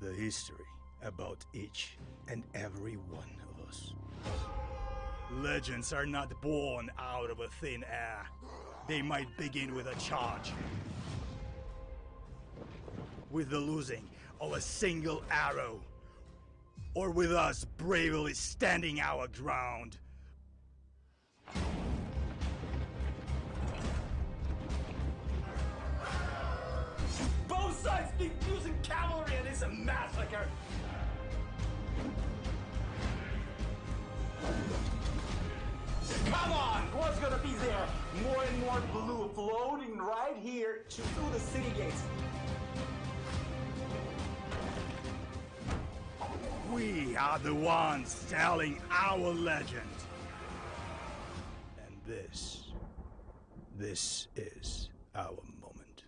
the history about each and every one of us. Legends are not born out of a thin air. They might begin with a charge, with the losing of a single arrow, or with us bravely standing our ground. Both sides speak using cavalry and it's a massacre. Come on, what's gonna be there? More and more blue floating right here through the city gates. We are the ones telling our legend. And this is our moment.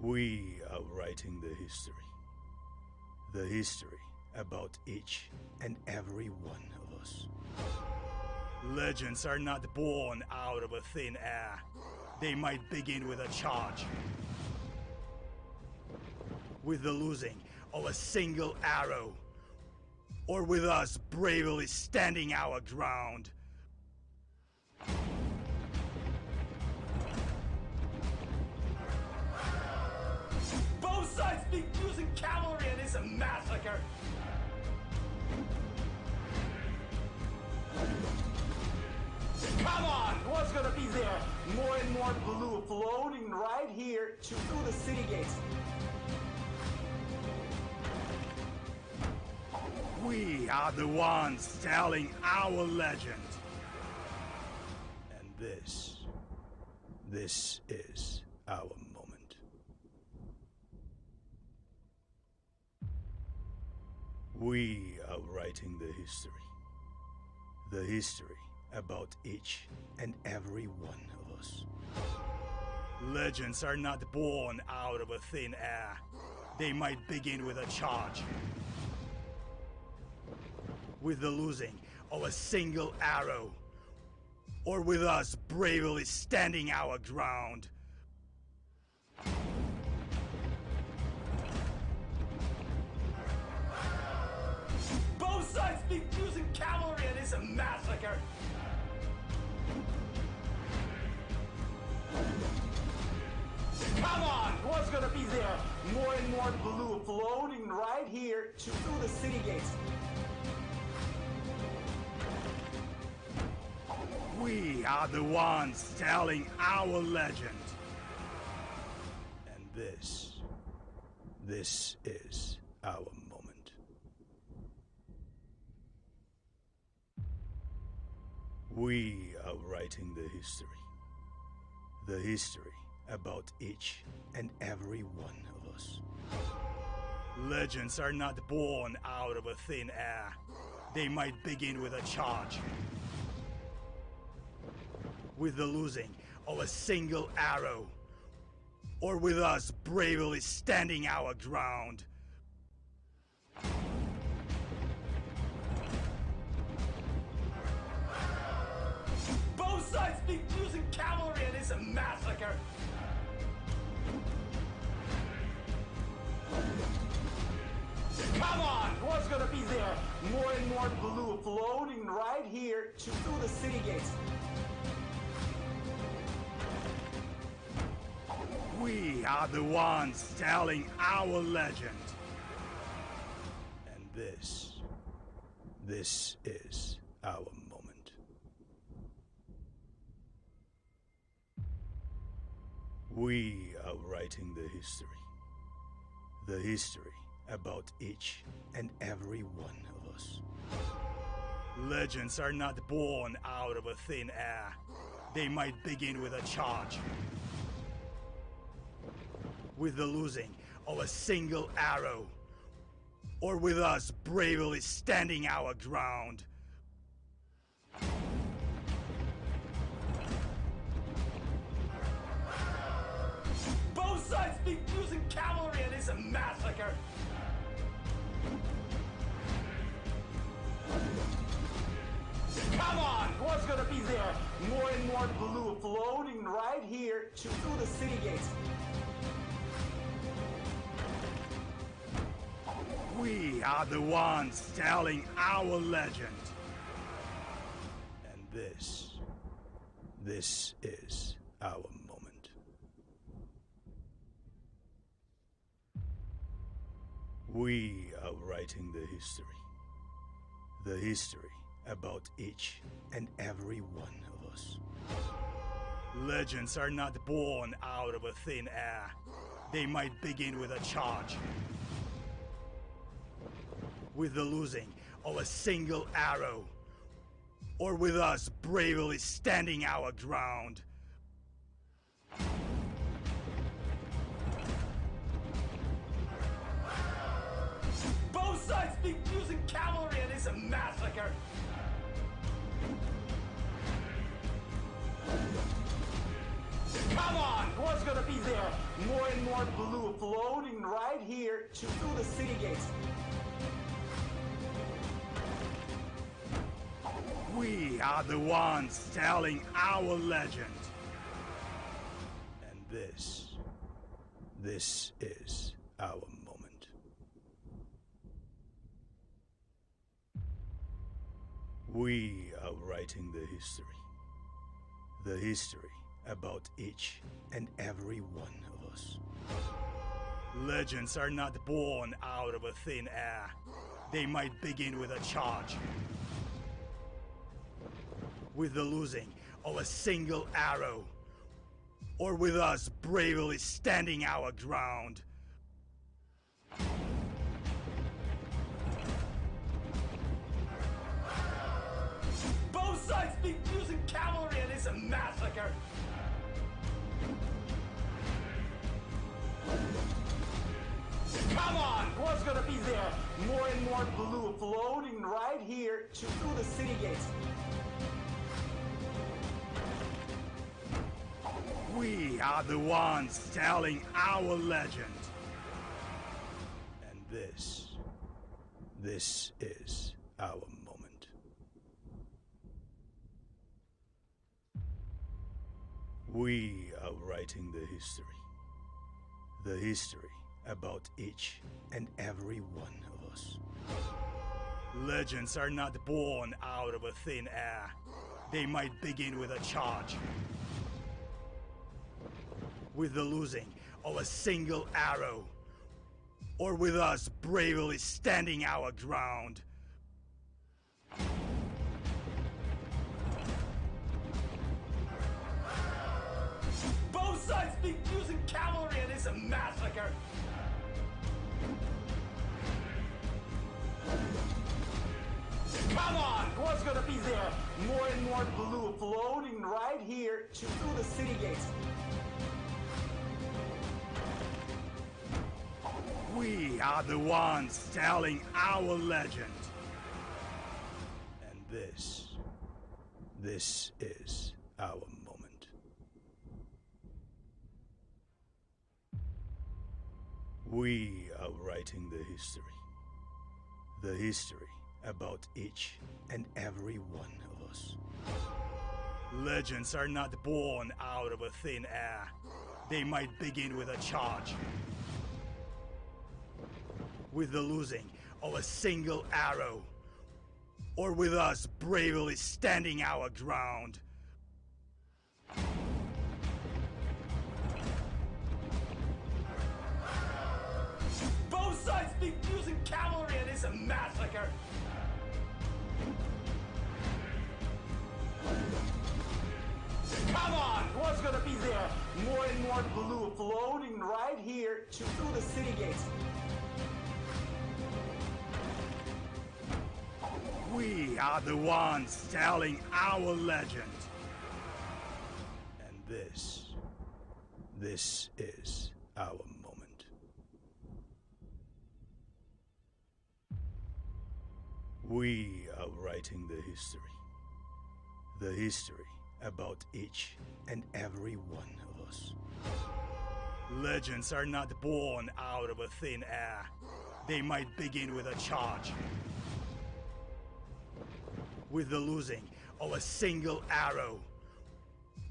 We are writing the history about each and every one of us. Legends are not born out of a thin air. They might begin with a charge, with the losing of a single arrow, or with us bravely standing our ground. Both sides speak using cavalry and it's a massacre. Come on, what's gonna be there? More and more blue floating right here through the city gates. We are the ones telling our legend. And this is our moment. We are writing the history about each and every one of us. Legends are not born out of a thin air. They might begin with a charge, with the losing of a single arrow, or with us bravely standing our ground. Both sides speak using cavalry and it's a massacre. Come on, what's gonna be there? More and more blue floating right here through the city gates. We are the ones telling our legend. And this is our moment. We are writing the history about each and every one of us. Legends are not born out of a thin air. They might begin with a charge, with the losing of a single arrow, or with us bravely standing our ground. Both sides speak using cavalry and it's a massacre. Come on, what's gonna be there? More and more blue floating right here through the city gates. We are the ones telling our legend. And this is our moment. We are writing the history about each and every one of us. Legends are not born out of a thin air. They might begin with a charge, with the losing of a single arrow, or with us bravely standing our ground. Both sides speak using cavalry and it's a massacre. Come on, what's gonna be there? more and more blue floating right here through the city gates. We are the ones telling our legend. And this is our moment. We are writing the history. The history about each and every one of us. Legends are not born out of a thin air. They might begin with a charge, with the losing of a single arrow, or with us bravely standing our ground. Both sides speak using cavalry and it's a massacre. Come on, what's gonna be there? More and more blue floating right here through the city gates. We are the ones telling our legend. And this is our moment. We are writing the history. The history about each and every one of us. Legends are not born out of a thin air. They might begin with a charge, with the losing of a single arrow, or with us bravely standing our ground. Both sides speak using cavalry and it's a massacre. Come on, what's gonna be there? More and more blue floating right here through the city gates. We are the ones telling our legend. And this is our moment. We are writing the history. The history about each and every one of us. Legends are not born out of a thin air. They might begin with a charge, with the losing of a single arrow, or with us bravely standing our ground. Both sides speak using cavalry and it's a massacre. Come on, what's gonna be there? More and more blue floating right here through the city gates. We are the ones telling our legend. And this is our moment. We are writing the history. The history about each and every one of us. Legends are not born out of a thin air. They might begin with a charge, with the losing of a single arrow, or with us bravely standing our ground. Both sides speak using cavalry and it's a massacre. Come on, what's gonna be there? More and more blue floating right here through the city gates. We are the ones telling our legend. And this is our moment. We are writing the history. The history about each and every one of us. Legends are not born out of a thin air. They might begin with a charge, with the losing of a single arrow,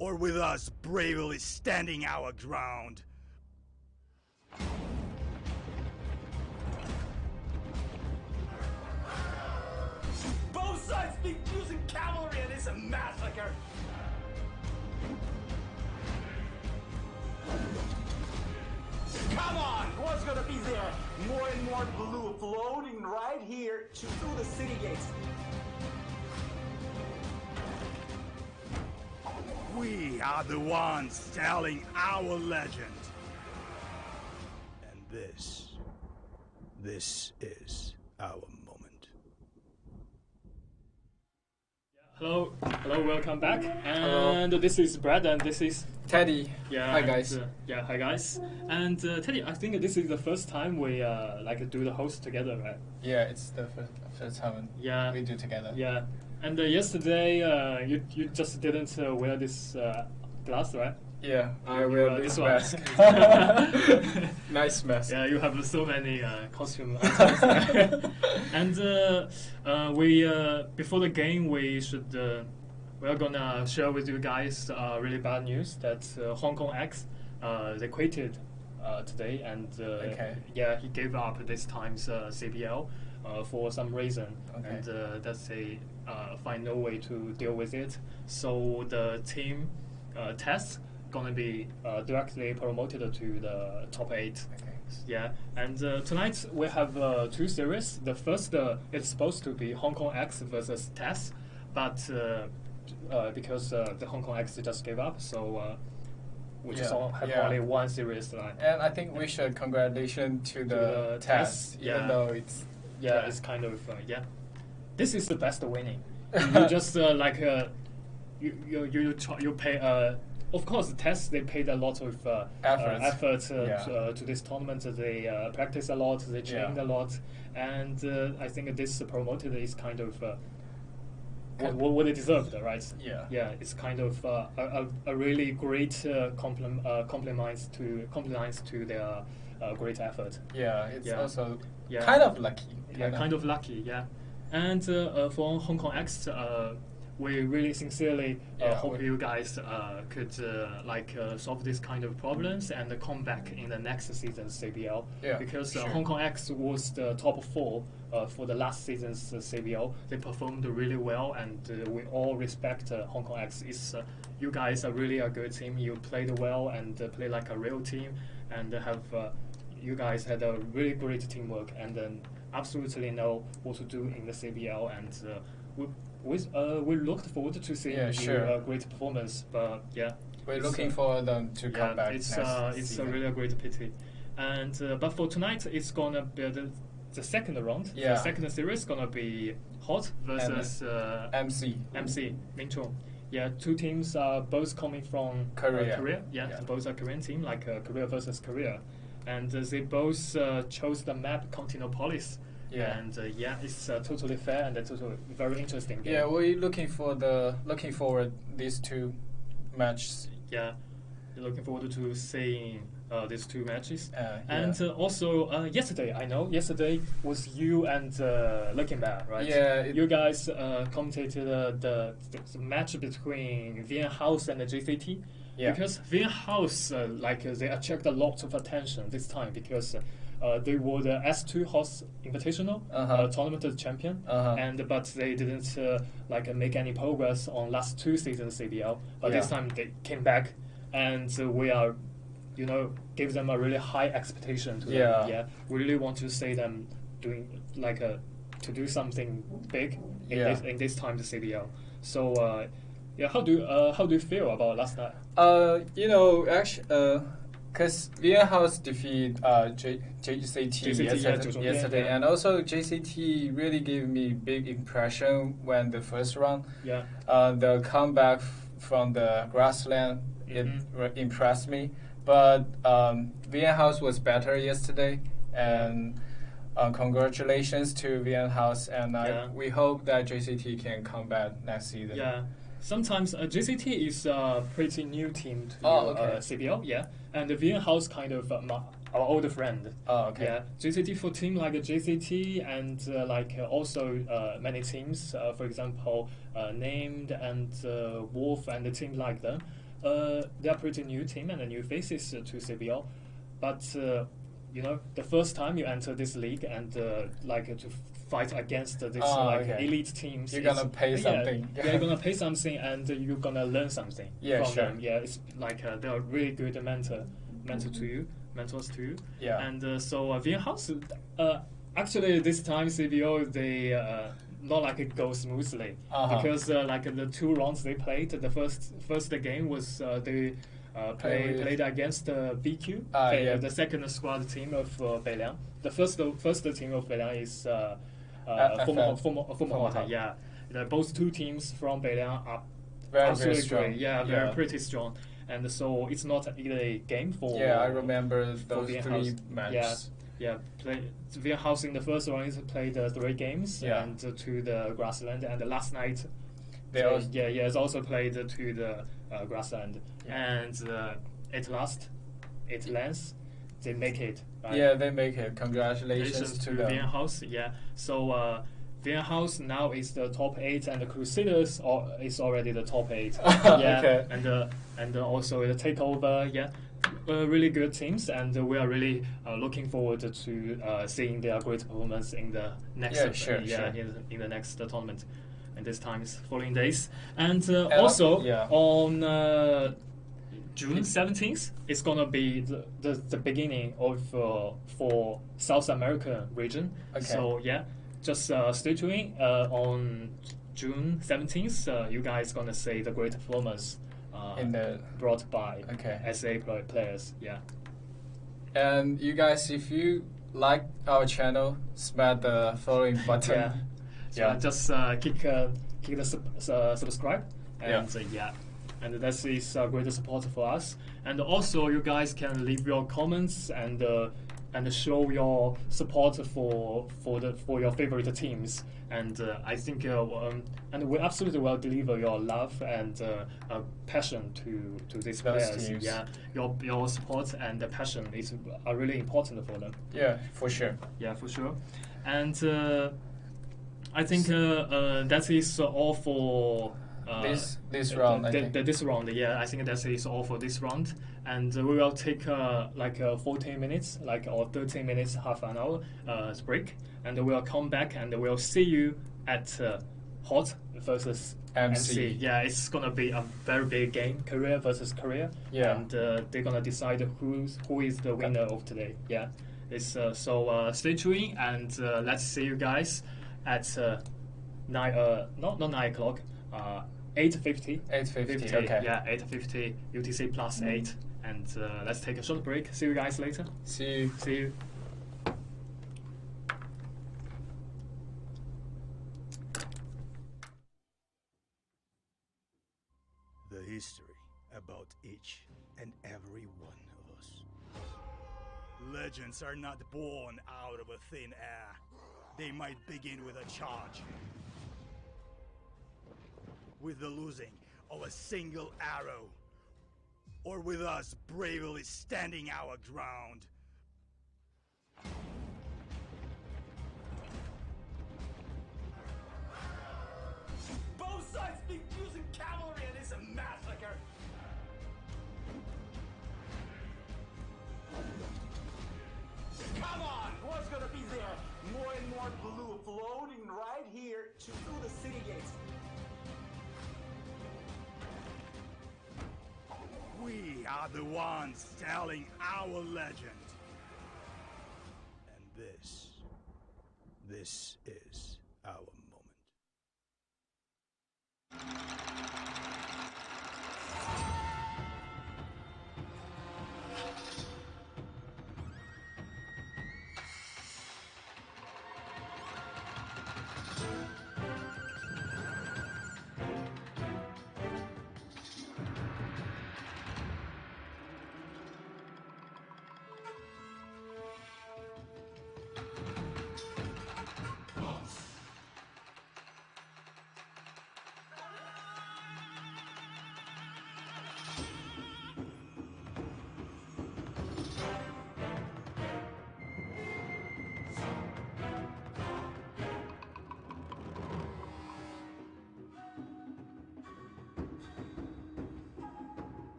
or with us bravely standing our ground. Both sides speak using cavalry and it's a massacre. Come on, what's gonna be there? More and more blue floating right here through the city gates. We are the ones telling our legend. And this is our moment. Hello, welcome back. And this is Brad, and this is Teddy. yeah. Hi guys. Hi guys. And Teddy, I think this is the first time we do the host together, right? Yeah, it's the first time Yeah. we do together. Yeah. And yesterday, you just didn't wear this glass, right? Yeah, I You, wear this this one. mask. Nice mask. Yeah, you have so many costume items. Right? And we before the game, we're gonna share with you guys really bad news that Hong Kong X they quitted today, and Okay. yeah, he gave up this time's CBL for some reason, Okay. and that they find no way to deal with it. So the team tests gonna be directly promoted to the top 8. Okay. Yeah, and tonight we have 2 series. The first is supposed to be Hong Kong X versus TES, but because the Hong Kong X just gave up, so we just have only 1 series tonight. And I think we should congratulations to the test, yeah. even though it's Yeah, it's kind of yeah. This is the best winning. You just you pay. Of course, the tests they paid a lot of effort to this tournament. They practice a lot, they trained a lot, and I think this promoted is kind of what they deserved, right? Yeah. Yeah, it's kind of a really great compliments to their great effort. yeah, it's Yeah. also Yeah. kind of lucky. Yeah, kind of lucky, yeah. And for Hong Kong X, we really sincerely hope you guys could solve this kind of problems and come back in the next season's CBL. Yeah, Because sure. Hong Kong X was the top 4 for the last season's CBL. They performed really well, and we all respect Hong Kong X. You guys are really a good team. You played well and play like a real team, and you guys had a really great teamwork, and then absolutely know what to do in the CBL, and we looked forward to seeing your great performance. But yeah, We're looking for them to come back. It's next it's season. really a great pity, and but for tonight it's gonna be the second round. Yeah. The second series gonna be Hot versus MC. Minchong. Yeah, 2 teams are both coming from Korea. Korea. Yeah, both are Korean team, like Korea versus Korea, and they both chose the map Continental. Yeah. And it's totally fair and totally very interesting game. Yeah, we're looking forward these 2 matches. Yeah, looking forward to seeing these 2 matches. Yeah. And also yesterday was you and Looking Bad, right? Yeah, you guys commentated the match between VN House and the JCT. Yeah. Because VN House they attract a lot of attention this time because they were the S2 House Invitational tournament champion, but they didn't make any progress on last 2 seasons CBL. But this time they came back, and we are, give them a really high expectation to them. Yeah, we really want to see them doing to do something big in this time the CBL. So how do you feel about last night? Actually, because VN House defeated JCT yesterday, and also JCT really gave me big impression when the first round. Yeah. The comeback from the grassland impressed me, but VN House was better yesterday, and congratulations to VN House, and we hope that JCT can come back next season. Yeah. Sometimes JCT is a pretty new team to CBL, yeah, and the VN House kind of our older friend. Oh, okay. Yeah, JCT for team like JCT and also many teams, for example, Named and Wolf and the team like them. they are pretty new team and a new faces to CBL, but you know, the first time you enter this league and to fight against this okay. elite teams, you're gonna pay something. Yeah, you're gonna pay something and you're gonna learn something Yeah, from sure. them. Yeah, it's like they are really good mentors to you. Yeah. And so Vienna House, actually this time CBO they not like it goes smoothly because like the 2 rounds they played, the first game was they played against BQ, the second squad team of Beiliang. The first team of Beiliang is Former. Yeah, both 2 teams from Beiliang are absolutely great. Yeah, they're pretty strong, and so it's not a game for. Yeah, I remember those 3 House. matches. Yeah, Vienna House in the first round played 3 games and to the grassland, and last night it's also played to the grassland, and at last, it lands, they make it. Right? Yeah, they make it. Congratulations to them. Vienna House. Yeah, so Vienna House now is the top 8, and the Crusaders is already the top 8. Yeah, okay. And also the takeover. Yeah. Really good teams, and we are really looking forward to seeing their great performance in the next sure. In the next tournament, and this time is following days. And also on June 17th, it's gonna be the beginning of for South American region. Okay. So yeah, just stay tuned. On June 17th, you guys gonna see the great performance. Brought by SA players, yeah. And you guys, if you like our channel, smash the following button. Just click the subscribe, and and that is great support for us. And also, you guys can leave your comments and show your support for your favorite teams. And I think and we absolutely will deliver your love and passion to these players. Teams. Yeah, your support and passion are really important for them. Yeah, for sure. Yeah, for sure. And I think that is all for this round. This round, I think that is all for this round, and we will take 14 minutes, or 13 minutes, half an hour break, and we'll come back and we'll see you at Hot versus MC. Yeah, it's gonna be a very big game, Korea versus Korea. Yeah, and they're gonna decide who is the winner of today. Yeah, it's so stay tuned, and let's see you guys at 9 o'clock. 8:50. 8:50. Okay. Yeah, 8:50 UTC plus 8, and let's take a short break. See you guys later. See you. The history about each and every one of us. Legends are not born out of a thin air. They might begin with a charge, with the losing of a single arrow, or with us bravely standing our ground. Both sides be using cavalry and it's a massacre. Come on, what's gonna be there? More and more blue floating right here through the city gates. We are the ones telling our legend. And this is our moment.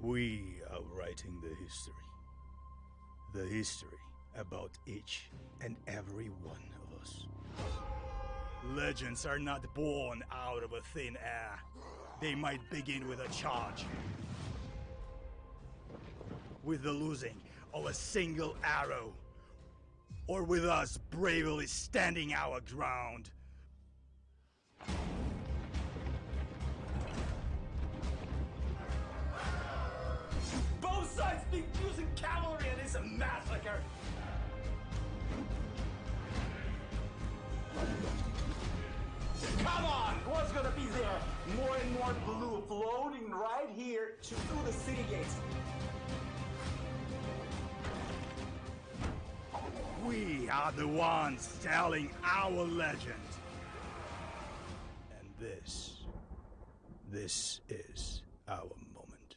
We are writing the history. The history about each and every one of us. Legends are not born out of a thin air. They might begin with a charge, with the losing of a single arrow, or with us bravely standing our ground. Both sides think using cavalry and it's a massacre. Come on, what's gonna be there? More and more blue floating right here through the city gates. We are the ones telling our legend. And this is our moment.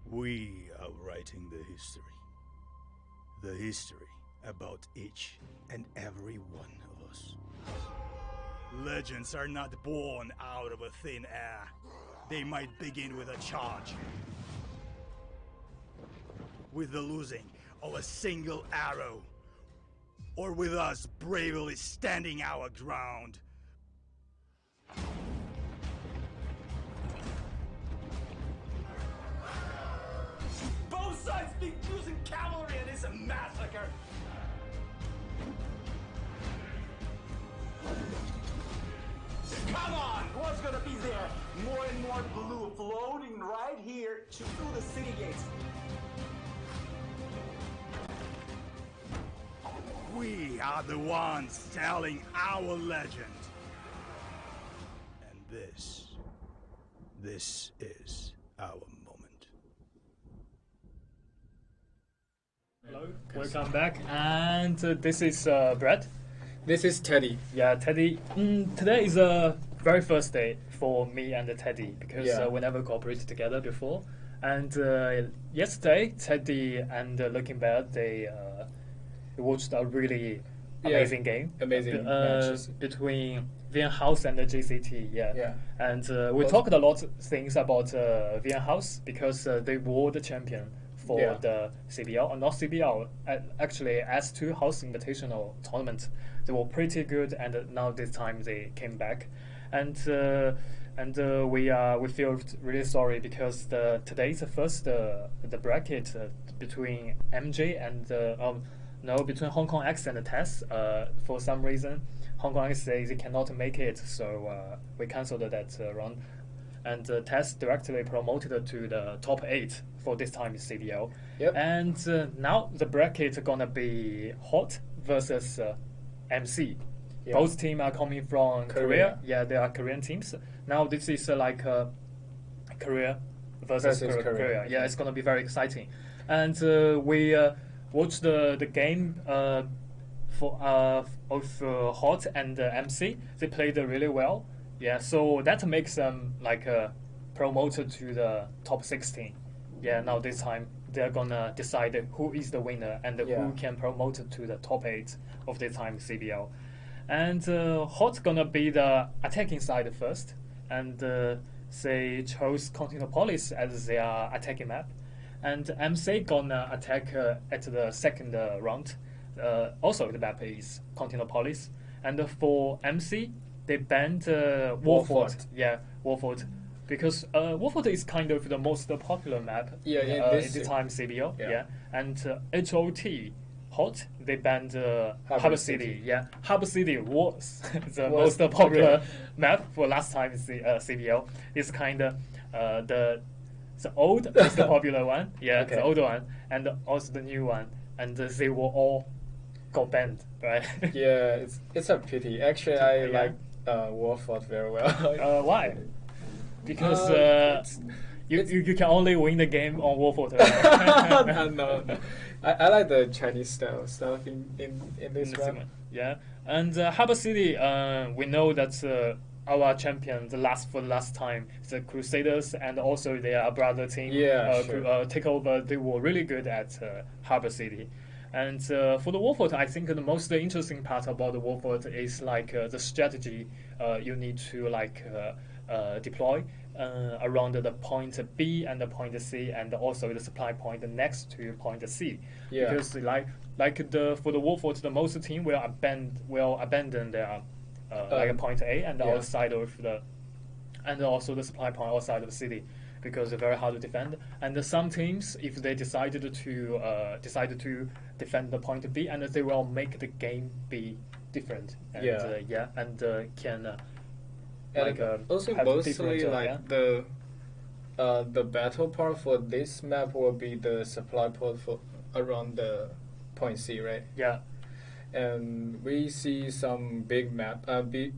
We are writing the history. The history about each and every one of us. Legends are not born out of a thin air. They might begin with a charge, with the losing of a single arrow, or with us bravely standing our ground. Both sides think using cavalry and it's a massacre. Come on, what's gonna be there? More and more blue floating right here through the city gates. We are the ones telling our legend. And this is our moment. Hello, welcome back. And this is Brett. This is Teddy. Yeah, Teddy. Today is the very first day for me and Teddy because we never cooperated together before. And yesterday, Teddy and Looking Bad, they watched a really amazing game. Amazing matches between Vian House and the JCT. Yeah. And we talked a lot of things about Vian House because they were the champion for the CBL, or not CBL, actually S2 House Invitational Tournament. They were pretty good, and now this time they came back, and we feel really sorry because today is the first the bracket between MJ and between Hong Kong X and Tess. For some reason, Hong Kong X says they cannot make it, so we cancelled that round. And Tess directly promoted to the top 8 for this time in CBL. Yep. And now the bracket gonna be Hot versus MC. Yeah. Both teams are coming from Korea. Yeah, they are Korean teams. Now this is like Korea versus Korea. Yeah, it's gonna be very exciting. And we watched the game of Hot and MC. They played really well. Yeah, so that makes them like promoted to the top 16. Yeah, now this time they're gonna decide who is the winner and who can promote to the top 8 of this time CBL. And Hot's gonna be the attacking side first, and they chose Continental as their attacking map, and MC gonna attack at the second round. Also, the map is Continental, and for MC they banned Warford. Yeah, Warford. Because Warford is kind of the most popular map in this time CBL. Yeah. And HOT, Hot, they banned Harbour City. Yeah, Harbour City was the most popular map for last time CBL. It's kind of the old is the popular one. Yeah, the old one, and also the new one. And they were all got banned, right? Yeah, it's a pity. Actually, I like Warford very well. Why? Because you can only win the game on Warford. Right? no. I like the Chinese style stuff in this map. Yeah, and Harbour City, we know that our champion, the last time, the Crusaders, and also their brother team, Takeover. They were really good at Harbour City. And for the Warfort, I think the most interesting part about the Warfort is like the strategy you need to like deploy around the point B and the point C, and also the supply point next to point C. Yeah. Because for the Warfort, the most team will abandon their like a point A and yeah. outside of the, and also the supply point outside of the city, because they're very hard to defend. And some teams, if they decided to defend the point B, and they will make the game be different. And, can and also mostly like the battle part for this map will be the supply point for around the point C, right? Yeah. And we see some big matches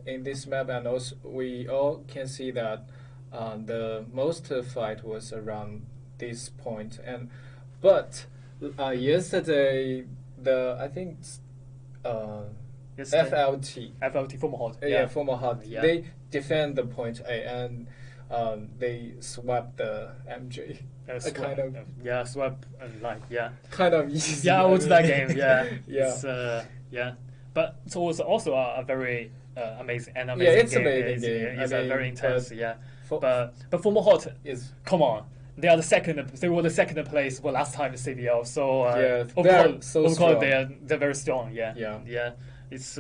in this map, and also we all can see that the most fight was around this point. But yesterday I think FLT former hot. Former hot. Yeah. They defend the point A, and they swap the MJ. Swap and kind of easy. Yeah, what's that game? Yeah, yeah. But it was also a very amazing game. It's amazing game. It's very intense. But former hot is, come on. They were the second place for last time in CBL. So of course they're very strong. Yeah. It's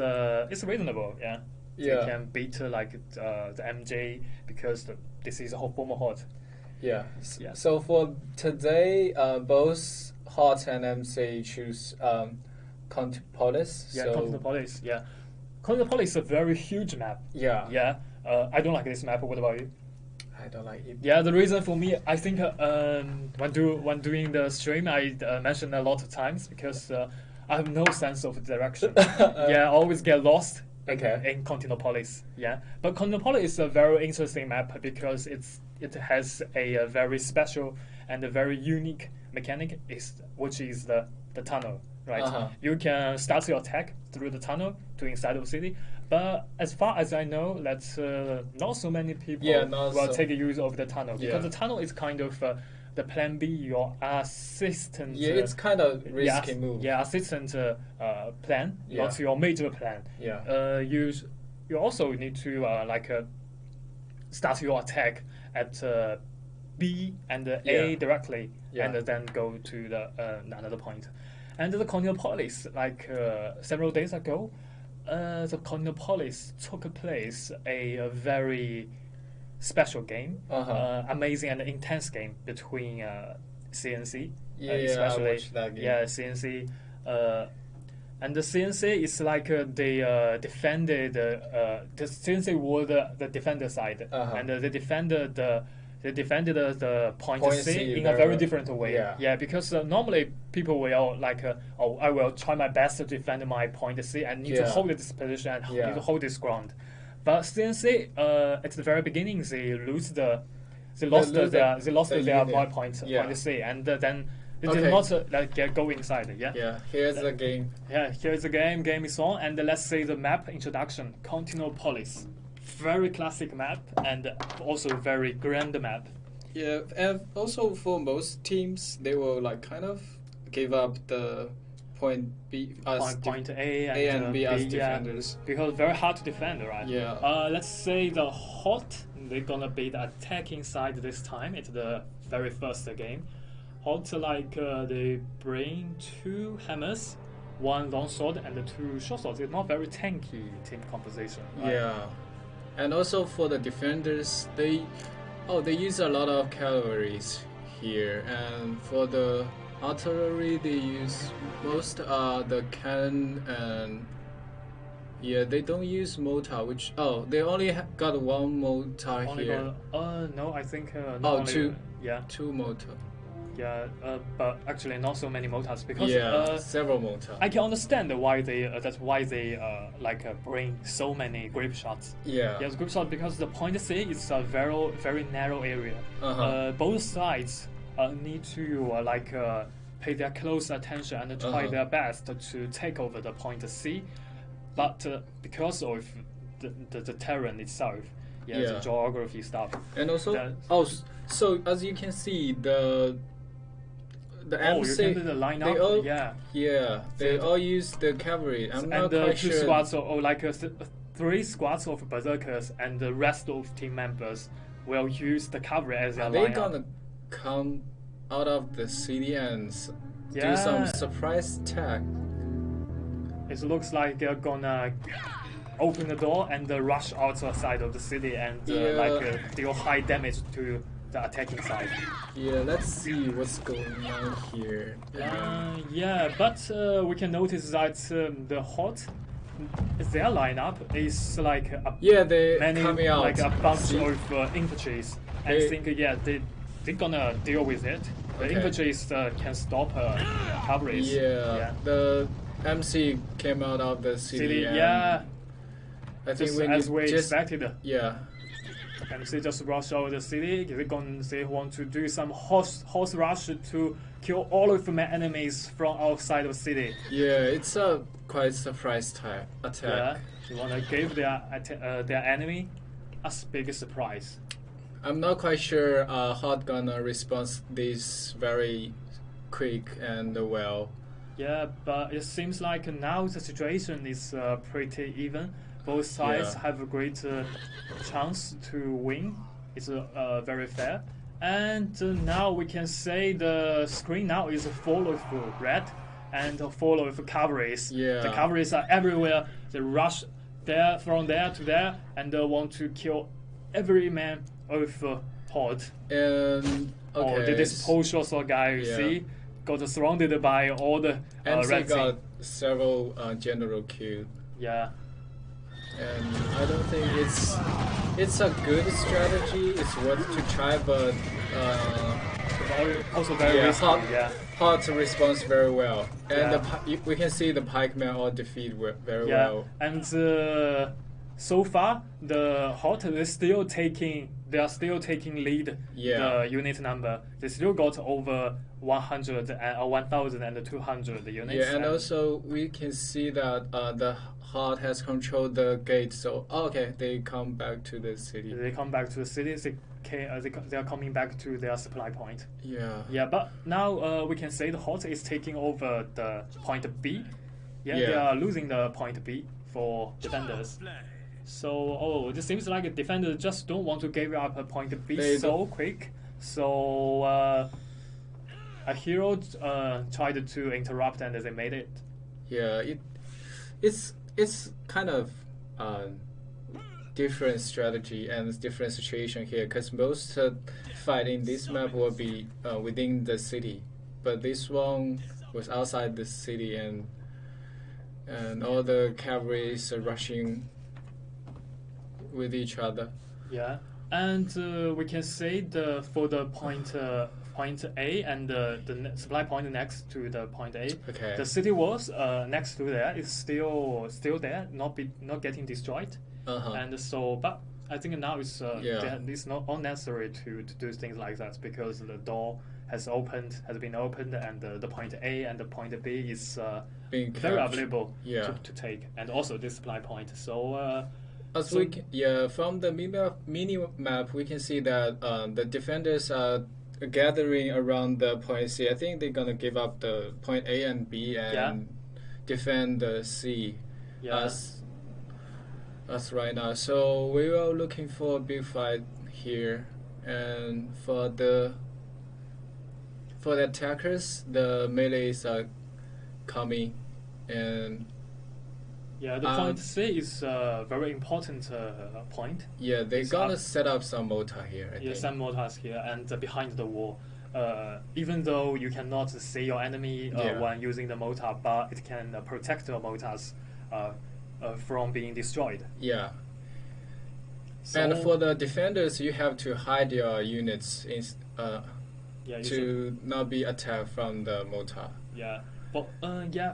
reasonable. Yeah. They can beat the MJ because this is a former hot. Yeah. So for today, both Hot and MC choose Contipolis. Yeah, Contipolis. Yeah, Contipolis is a very huge map. Yeah. I don't like this map. What about you? I don't like it. Yeah, the reason for me, I think when doing the stream, I mentioned a lot of times because I have no sense of direction. I always get lost. In Contipolis. Yeah, but Contipolis is a very interesting map because it has a very special and a very unique mechanic, which is the tunnel. Right, you can start your attack through the tunnel to inside of the city. But as far as I know, not so many people will take use of the tunnel because the tunnel is kind of the plan B, your assistant. Yeah, it's kind of risky move. Yeah, assistant plan, not your major plan. Yeah. You also need to start your attack at B and A directly, and then go to the another point. And the Contipolis, several days ago, the Contipolis took place a very special game, amazing and intense game between CNC, especially I watched that game. CNC, and the CNC is they defended the CNC were the defender side, and they defended the point C in a very different way. Yeah, because normally people will I will try my best to defend my point C and need to hold this position and need to hold this ground. But CNC at the very beginning they lost their point C, and then they did not go inside. Yeah. Here's the game. Yeah, here's the game. Game is on, and let's see the map introduction. Contipolis. Very classic map and also very grand map. Yeah, and also for most teams, they will kind of give up the point B as point A and B as defenders because very hard to defend, right? Yeah. Let's say the Hot, they're gonna be the attacking side this time. It's the very first game. Hot they bring 2 hammers, 1 long sword and 2 short swords. It's not very tanky team composition. Right? Yeah. And also for the defenders, they use a lot of cavalries here, and for the artillery they use most the cannon, and they don't use mortar. They only got 1 mortar here. No, I think two. Yeah, 2 mortar. Yeah, but actually not so many mortars because several mortars. I can understand why they bring so many grape shots. Yes, grape shot because the point C is a very very narrow area. Both sides need to pay their close attention and try their best to take over the point C, but because of the terrain itself, the geography stuff, and also so as you can see, the Oh, MC, you can do the lineup. they all, Yeah. they So all use the cavalry. I'm not and quite two sure. squads or like three squads of berserkers, and the rest of team members will use the cavalry as their Are they lineup. gonna come out of the city and do Yeah. some surprise attack? It looks like they're gonna open the door and rush outside of the city and deal high damage to the attacking side. Yeah, let's see what's going on here. But we can notice that the hot, their lineup is like coming out. like a bunch of infantries. And They- I think they're gonna deal with it. The Okay. infantries can stop cavalries. Yeah, the MC came out of the city. And I think just we as need we just expected. yeah. And they just rush out of the city. They want to do some horse rush to kill all of the enemies from outside of the city. Yeah, it's a quite surprise type attack. Yeah, they want to give their enemy a big surprise. I'm not quite sure how gonna respond this very quick and well. Yeah, but it seems like now the situation is pretty even. Both sides have a great chance to win. It's very fair. And now we can say the screen now is full of red and full of cavalries. Yeah. The cavalries are everywhere. They rush from there to there and want to kill every man of horde. And okay, This Poshos guy you see got surrounded by all the MC red got team. several general killed. Yeah. And I don't think it's a good strategy. It's worth to try, but Also very risky. hard to respond very well. And Yeah. we can see the pikemen all defeat very Yeah, well. and so far the hot is still taking. They are still taking lead. Yeah. The unit number. They still got over 100 and 1,200 units. Yeah, and also we can see that the Horde has controlled the gate. So they come back to the city. They come back to the city. They are coming back to their supply point. Yeah. Yeah, but now we can say the Horde is taking over the point B. Yeah, Yeah. they are losing the point B for defenders. So, it seems like the defenders just don't want to give up a point B quick. So, a hero tried to interrupt and they made it. Yeah, it's kind of different strategy and different situation here because most fight in this map will be within the city, but this one was outside the city and all the cavalries are rushing with each other. Yeah, and we can say for the point A and the supply point next to the point A, Okay. the city walls next to there is still there, not getting destroyed. And so, but I think now it's not unnecessary to do things like that because the door has been opened, and the point A and the point B is Being very captured. available Yeah. to take, and also this supply point. So. From the mini map, we can see that the defenders are gathering around the point C. I think they're gonna give up the point A and B and defend the C. Yeah. As right now. So we are looking for a big fight here, and for the attackers, the melees are coming, and Yeah, the point C is a very important point. yeah, they're gonna set up some mortar here. I think. Some mortars here and behind the wall. Even though you cannot see your enemy when using the mortar, but it can protect your mortars from being destroyed. Yeah. So, And for the defenders, you have to hide your units to not be attacked from the mortar. Yeah. But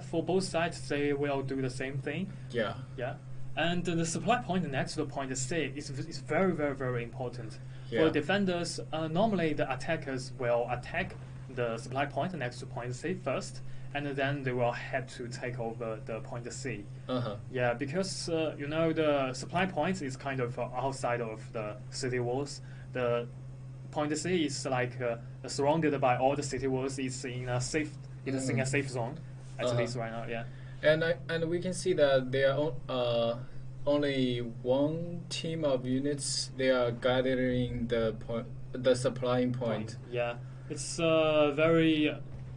for both sides, they will do the same thing. Yeah. Yeah. And the supply point next to the point C is very, very, very important. Yeah. For defenders, normally the attackers will attack the supply point next to point C first, and then they will have to take over the point C. Yeah, because the supply point is kind of outside of the city walls. The point C is like surrounded by all the city walls. It's in a safe. It is in a safe zone. At least right now, yeah. And we can see that there are only one team of units. They are gathering the supplying point. Yeah, it's very.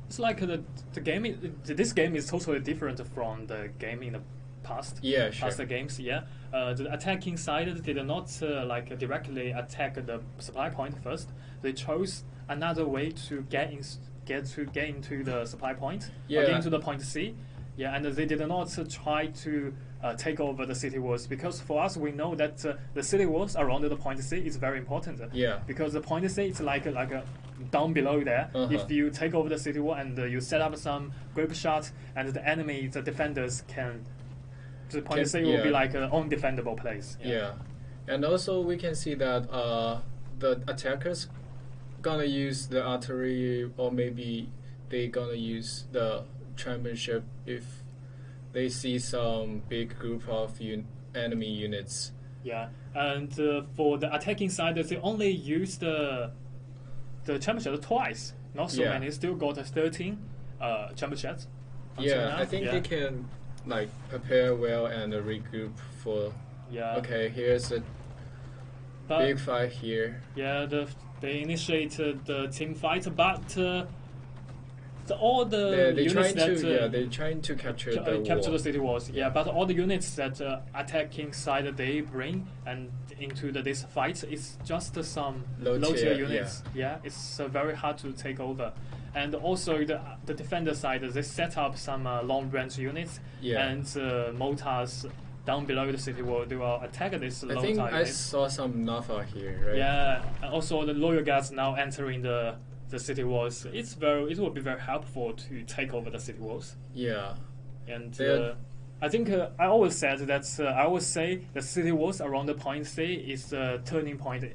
It's like the game. This game is totally different from the game in the past. Yeah, sure. Past games, yeah. The attacking side did not like directly attack the supply point first. They chose another way to get into the supply point. Yeah. Or get into the point C. Yeah, and they did not try to take over the city walls, because for us we know that the city walls around the point C is very important. Yeah. Because the point C is like a down below there. If you take over the city wall and you set up some grip shot, and the defenders can. The point C will be like an undefendable place. Yeah. And also we can see that the attackers gonna use the artillery, or maybe they gonna use the championship if they see some big group of enemy units. Yeah, and for the attacking side, they only use the championship twice. Not so many. Still got 13 championships. Yeah, I think they can like prepare well and regroup for. Yeah. Okay, here's a big fight here. Yeah, they initiated the team fight, but all the units they're trying to capture the city walls. Yeah, but all the units that attacking side they bring and into this fight is just some low tier units. Yeah, it's very hard to take over. And also the defender side, they set up some long range units and mortars down below the city wall. They will attack this low tier units. I saw some Nafa here, right? Yeah, and also the loyal guards now entering the city walls. It will be very helpful to take over the city walls. Yeah, and I think I always said that I always say the city walls around the point C is a turning point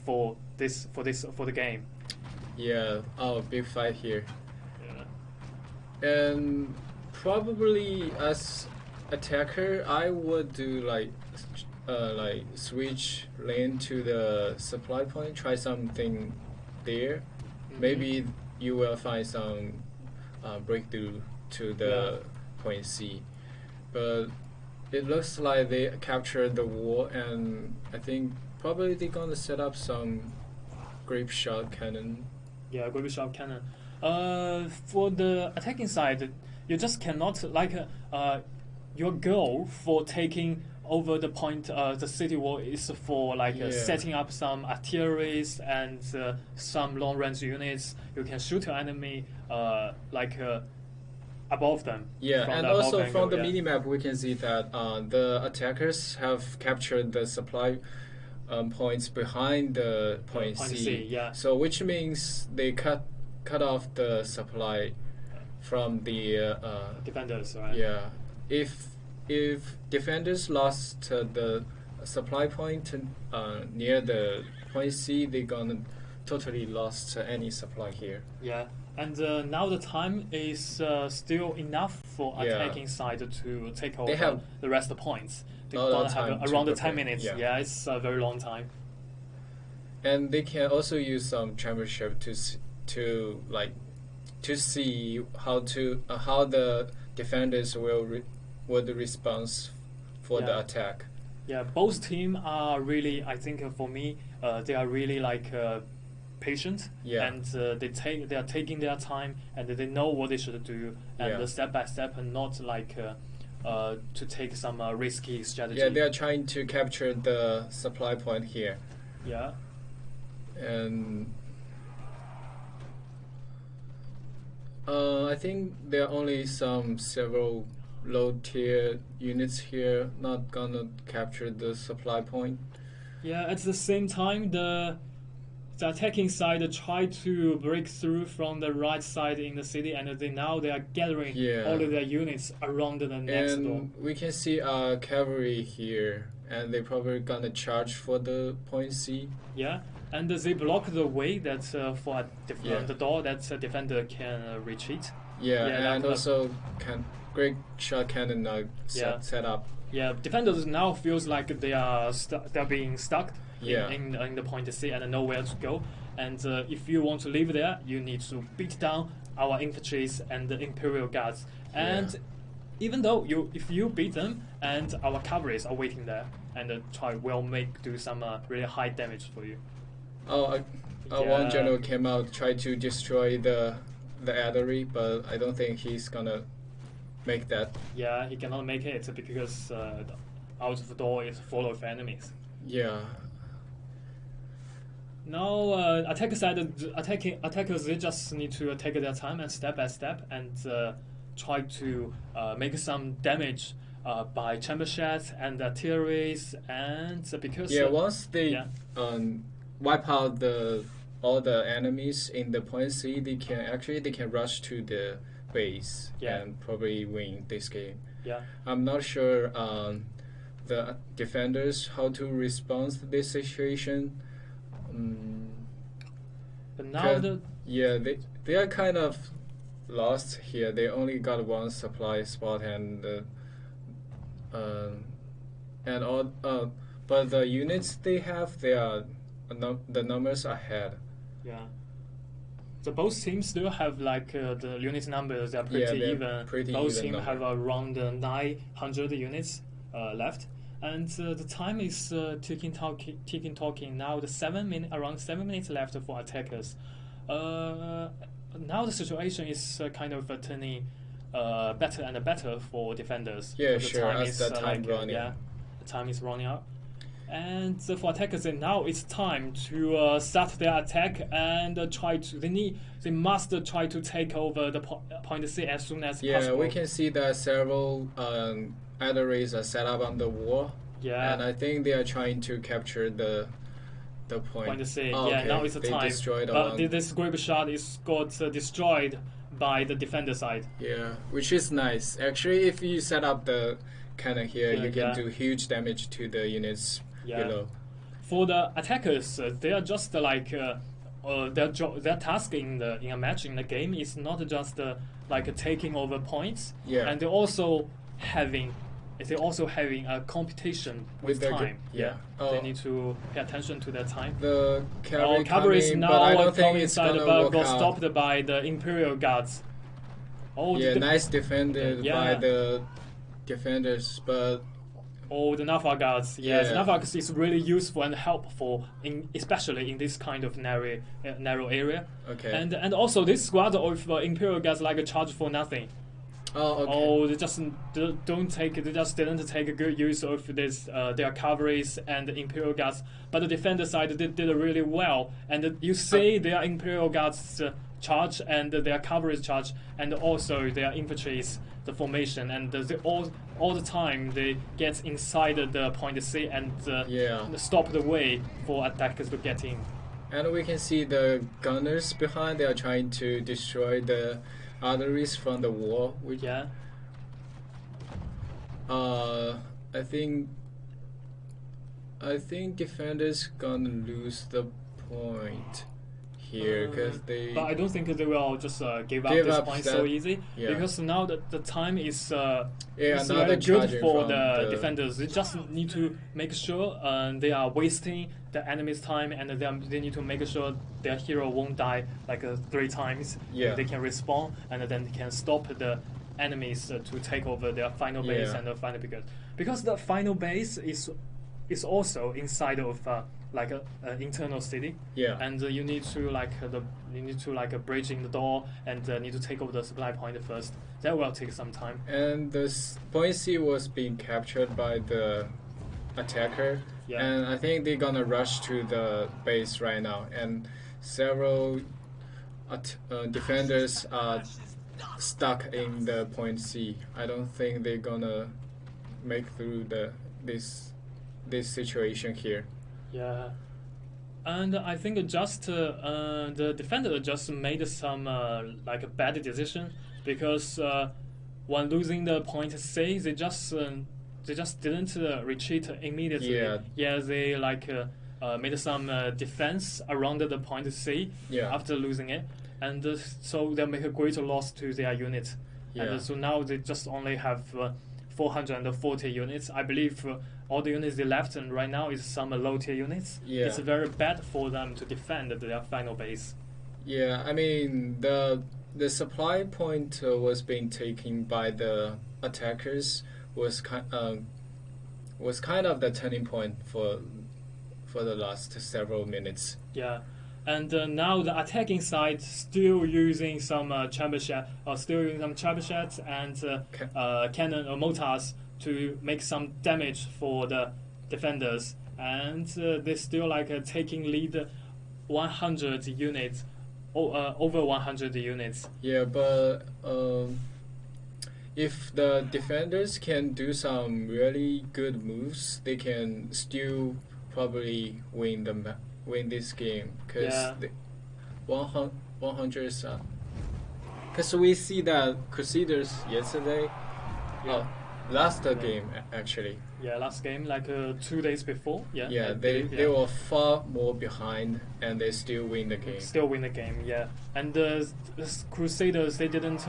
for the game. Yeah. Oh, big fight here. Yeah. And probably as attacker, I would do like switch lane to the supply point. Try something there. Maybe you will find some breakthrough to the point C, but it looks like they captured the wall, and I think probably they're gonna set up some grape shot cannon. Yeah, grape shot cannon. For the attacking side, you just cannot your goal for taking over the point, the city wall is for setting up some artilleries and some long range units. You can shoot an enemy above them. Yeah, and also from the minimap we can see that the attackers have captured the supply points behind the point C. Yeah. So which means they cut off the supply from the defenders, right? Yeah. If defenders lost the supply point near the point C, they're gonna totally lost any supply here. Yeah, and now the time is still enough for attacking side to take over the rest of the points. They're gonna have around 10 minutes. Yeah, it's a very long time. And they can also use some championship to see how the defenders would respond for the attack. Yeah, both teams are really, I think for me, they are really patient, and they are taking their time, and they know what they should do, and step by step, and not to take some risky strategy. Yeah, they are trying to capture the supply point here. Yeah. And I think there are only several low-tier units here not gonna capture the supply point. Yeah, at the same time, the attacking side try to break through from the right side in the city, and they are gathering all of their units around the next door. And we can see cavalry here, and they're probably gonna charge for the point C. Yeah, and they block the way that for the door that defender can retreat. Yeah, and also great shot cannon set up Yeah, defenders now feels like they are they're being stuck Yeah. in the point C and nowhere to go. And if you want to live there, you need to beat down our infantries and the Imperial Guards. And even though if you beat them, and our cavalries are waiting there, and do some really high damage for you. One general came out, tried to destroy the artery, but I don't think he's gonna make that. Yeah, he cannot make it because out of the door is full of enemies. Yeah. Now, attackers they just need to take their time and step by step and try to make some damage by chamber shots and artilleries, and because once they wipe out all the enemies in the point C, they can rush to the base and probably win this game. Yeah, I'm not sure the defenders how to respond to this situation. But now they are kind of lost here. They only got one supply spot and all. But the units they have, the numbers ahead. Yeah. So both teams still have the unit numbers. They're pretty even. Both teams have around 900 units left. And the time is ticking talking. Now around 7 minutes left for attackers. Now the situation is kind of turning better and better for defenders. Yeah, the sure. Time As the time running. Yeah, the time is running out. And for attackers, now it's time to start their attack and they must try to take over the point C as soon as possible. Yeah, we can see that several arteries are set up on the wall. Yeah. And I think they are trying to capture the point. Point C. Oh, yeah, okay. now it's the time. But this grape shot got destroyed by the defender side. Yeah, which is nice. Actually, if you set up the cannon here, you can do huge damage to the units below. For the attackers, they are just their task in a match in the game is not just taking over points. Yeah. And they're also having a competition with time. They need to pay attention to their time. The cavalry is now but I don't think it's inside, gonna but work got out. stopped by the Imperial Guards. Nice defended by the defenders, but the Navarre Guards. Yes, the Navarre Guards is really useful and helpful, especially in this kind of narrow area. Okay. And also this squad of Imperial Guards charge for nothing. Oh, okay. They just didn't take a good use of this their cavalries and the Imperial Guards, but the defender side did really well. And you see their Imperial Guards charge and their cavalry charge, and also their infantry's the formation, and all the time they get inside the point C and stop the way for attackers to get in. And we can see the gunners behind. They are trying to destroy the arteries from the wall. I think defenders gonna lose the point here because they. But I don't think they will just give up this point so easy because now the time is very good for the defenders. They just need to make sure they are wasting the enemy's time, and they need to make sure their hero won't die 3 times. They can respawn, and then they can stop the enemies to take over their final base and the final because the final base is also inside of an internal city. And you need to bridging the door and need to take over the supply point first. That will take some time. And the point C was being captured by the attacker. And I think they're gonna rush to the base right now, and several defenders are stuck in the point C. I don't think they're gonna make through this situation here. Yeah, and I think just the defender just made some a bad decision because when losing the point C, they just didn't retreat immediately. They made some defense around the point C after losing it, and so they make a great loss to their unit. And so now they just only have 440 units. I believe all the units they left and right now is some low tier units. Yeah. It's very bad for them to defend their final base. Yeah, I mean the supply point was being taken by the attackers was kind of the turning point for the last several minutes. Yeah, and now the attacking side still using some trebuchet and cannon or mortars to make some damage for the defenders, and they still taking lead 100 units, over 100 units. Yeah, but if the defenders can do some really good moves, they can still probably win this game, because 100 because we see that Crusaders yesterday, last game actually. Yeah, last game 2 days before. Yeah. Yeah, they were far more behind and they still win the game. Still win the game, yeah. And the Crusaders, they didn't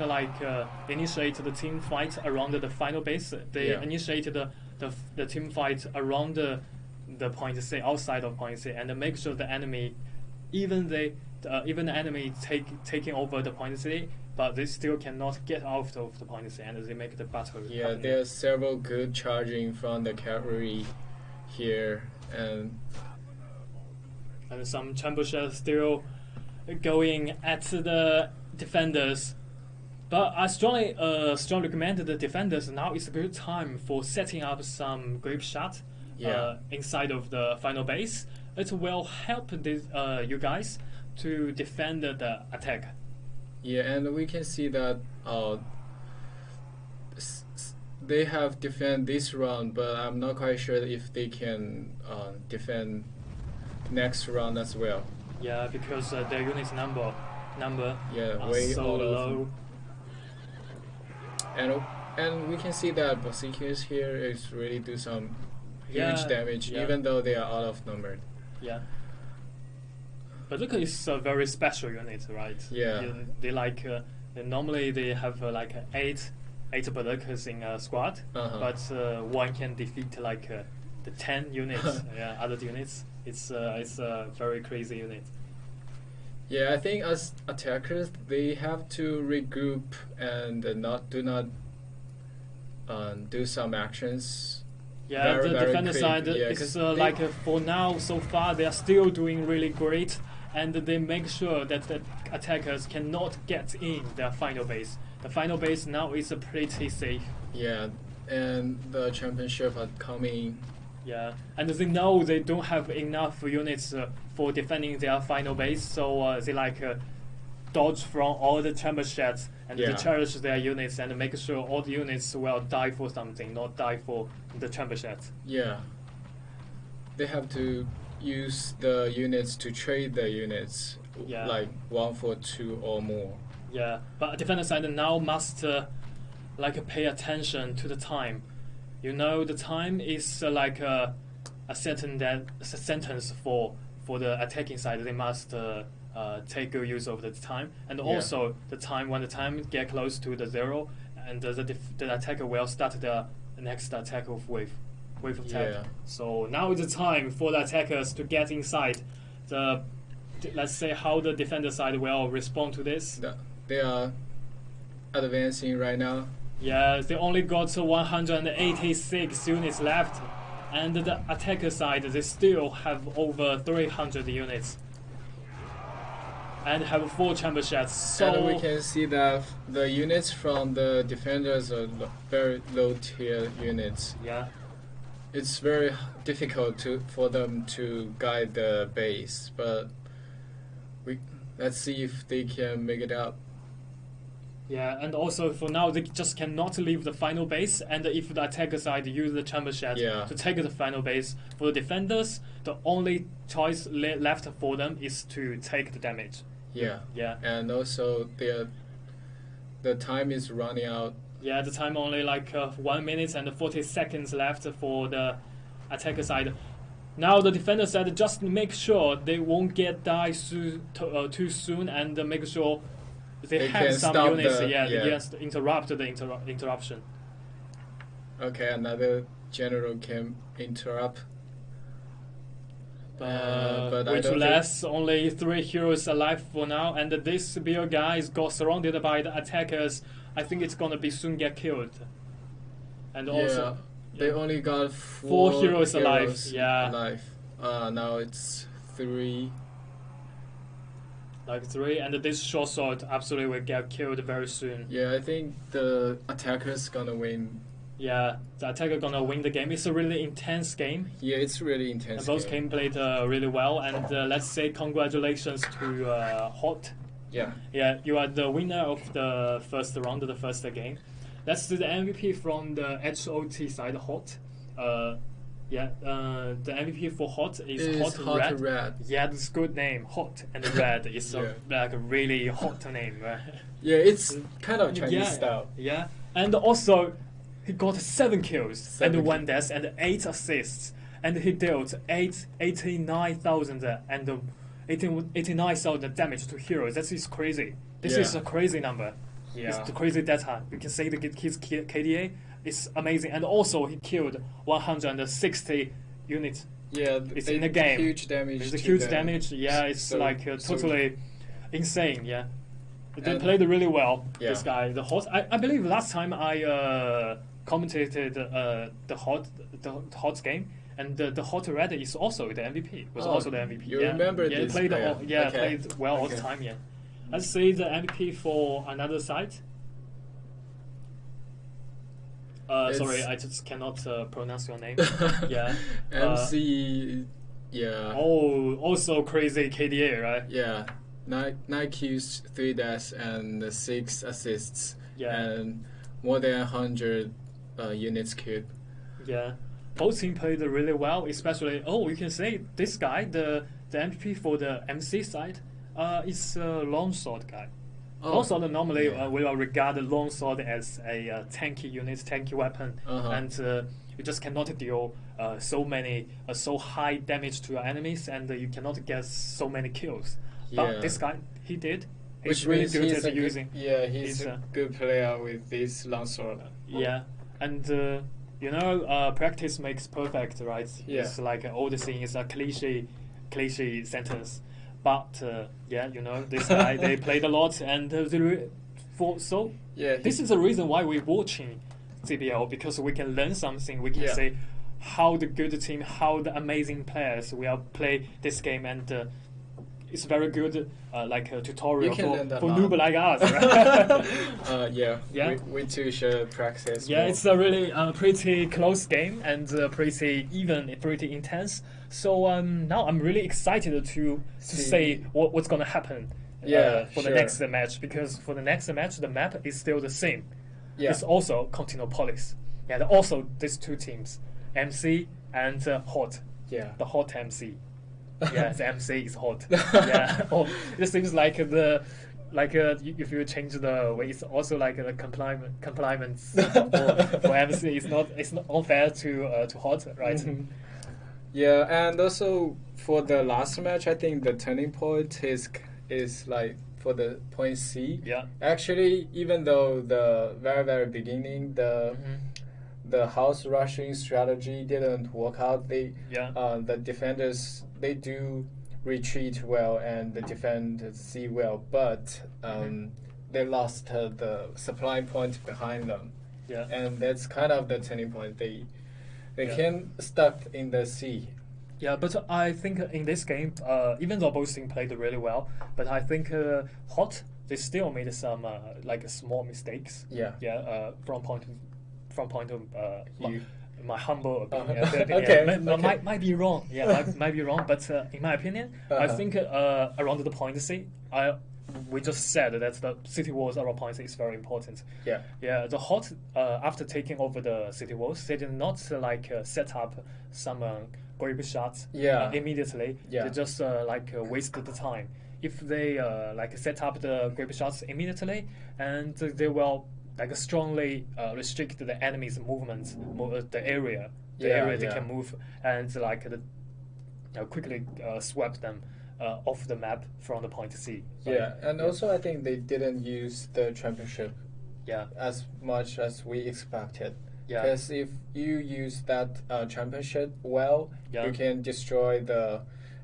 initiate the team fight around the final base. They initiated the team fight around the point C, outside of point C, and make sure the enemy, even the enemy taking over the point C, but they still cannot get out of the point C, and they make the battle. Yeah, there's several good charging from the cavalry here, and some trebuchets still going at the defenders. But I strongly recommend the defenders now is a good time for setting up some grape shot inside of the final base. It will help you guys to defend the attack. Yeah, and we can see that they have defend this round, but I'm not quite sure if they can defend next round as well. Yeah, because their units number are way so low. And we can see that Berserkers here is really do some huge damage, even though they are out of numbered. Yeah. Berserker is a very special unit, right? Yeah. Normally they have eight Berserkers in a squad, but one can defeat the 10 units, other units. It's a very crazy unit. Yeah, I think as attackers they have to regroup and do some actions. Yeah, very, the very defender quick. side Yeah, is for now so far they are still doing really great, and they make sure that the attackers cannot get in their final base. The final base now is pretty safe. Yeah, and the championship are coming. Yeah, and they know they don't have enough units for defending their final base, so they dodge from all the trebuchets and they cherish their units and make sure all the units will die for something, not die for the trebuchets. Yeah, they have to use the units to trade the units, like 1 for 2 or more. Yeah, but defender side now must pay attention to the time. You know, the time is a sentence for the attacking side. They must take good use of the time, and also the time when the time get close to the 0, and the attacker will start the next attack of wave attack. Yeah. So now is the time for the attackers to get inside. Let's say how the defender side will respond to this. They are advancing right now. Yeah, they only got 186 units left, and the attacker side they still have over 300 units and have 4 trebuchets. So and we can see that the units from the defenders are very low tier units. Yeah, it's very difficult for them to guide the base, but let's see if they can make it up. Yeah, and also for now they just cannot leave the final base, and if the attacker side use the trebuchet to take the final base, for the defenders the only choice left for them is to take the damage. Yeah. And also the time is running out. Yeah, the time only 1 minute and 40 seconds left for the attacker side. Now the defender side just make sure they won't get die too soon, and make sure they have some units interrupt the interruption. Okay, another general can interrupt. But I which don't less only 3 heroes alive for now, and this CBL guys got surrounded by the attackers. I think it's gonna be soon get killed. And also, they yeah. only got 4 heroes alive. Yeah, alive. Now it's 3. like 3, and this short sword absolutely will get killed very soon. Yeah, I think the attacker's gonna win. Yeah, the attacker gonna win the game. It's a really intense game. Yeah, it's really intense. And both team played really well, and let's say congratulations to Hot. Yeah. Yeah, you are the winner of the first round, the first game. Let's do the MVP from the HOT side, Hot. The MVP for Hot is Hot Red. Yeah, that's a good name. Hot and Red is like a really hot name. Right? Yeah, it's kind of Chinese style. Yeah, and also he got 7 kills and 1 death and 8 assists, and he dealt 89,000 damage to heroes. That is crazy. This is a crazy number. Yeah. It's the crazy data. You can say that his KDA is amazing, and also he killed 160 units. Yeah, it's in the game. Huge damage. It's a huge damage. Yeah, it's so, like totally insane. Yeah, they played really well. Yeah. This guy, the Hot. I believe last time I commentated the Hot game. And the Hot Red is also the MVP. Was also the MVP. You remember this? Played played well all the time. Yeah. Let's see the MVP for another side. Sorry, I just cannot pronounce your name. Yeah. MC. Yeah. Oh, also crazy KDA, right? Yeah. 9 kills, 3 deaths, and 6 assists. Yeah. And more than 100 units killed. Yeah. Both teams played really well, especially, you can say this guy, the MVP for the MC side, is a longsword guy. Longsword normally we will regard the longsword as a tanky unit, tanky weapon, and you just cannot deal so high damage to your enemies, and you cannot get so many kills. But this guy, he did. Which means he's a good player with this longsword. Yeah, and practice makes perfect, right? Yeah. It's like an old thing. It's a cliche sentence. But this guy, they played a lot, and this is the reason why we're watching CBL, because we can learn something. We can say how the good team, how the amazing players will play this game, and it's very good, like a tutorial for noob like us. Right? We too should practice. Yeah, more. It's a really pretty close game and pretty even, pretty intense. So now I'm really excited to say what's gonna happen for the next match, because for the next match the map is still the same. Yeah. It's also Continental and also these 2 teams, MC and Hot. Yeah, the Hot MC. Yeah, the MC is Hot. Yeah, it seems like if you change the way, it's also like the compliments for MC. It's not unfair to Hot, right? Mm-hmm. Yeah, and also for the last match, I think the turning point is like for the point C. Yeah. Actually, even though the very beginning the house rushing strategy didn't work out, the defenders, they do retreat well and the defend C well, but they lost the supply point behind them. Yeah. And that's kind of the turning point. They came stuck in the C. Yeah, but I think in this game, even though both teams played really well, but I think Hot, they still made some like small mistakes. Yeah. Yeah. From point of my humble opinion. Okay. Might be wrong. Yeah, might be wrong. But in my opinion, I think around the point C, we just said that the city walls around point C is very important. Yeah. Yeah. The Hot after taking over the city walls, they did not set up some grip shots immediately. Yeah. They just wasted the time. If they set up the grip shots immediately, and they will strongly restrict the enemy's movement, the area they can move, and quickly sweep them off the map from the point C. Right? Yeah, and also I think they didn't use the championship as much as we expected. Yeah. Because if you use that championship well, Yeah. you can destroy the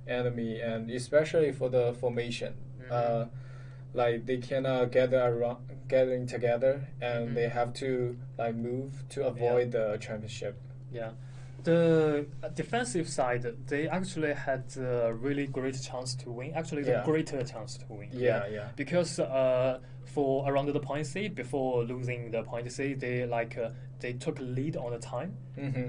enemy, and especially for the formation. Like they cannot gathering together, and they have to like move to avoid the championship. Yeah. The defensive side, they actually had a really great chance to win. Actually, the greater chance to win. Yeah. Because for around the point C, before losing the point C, they took lead on the time.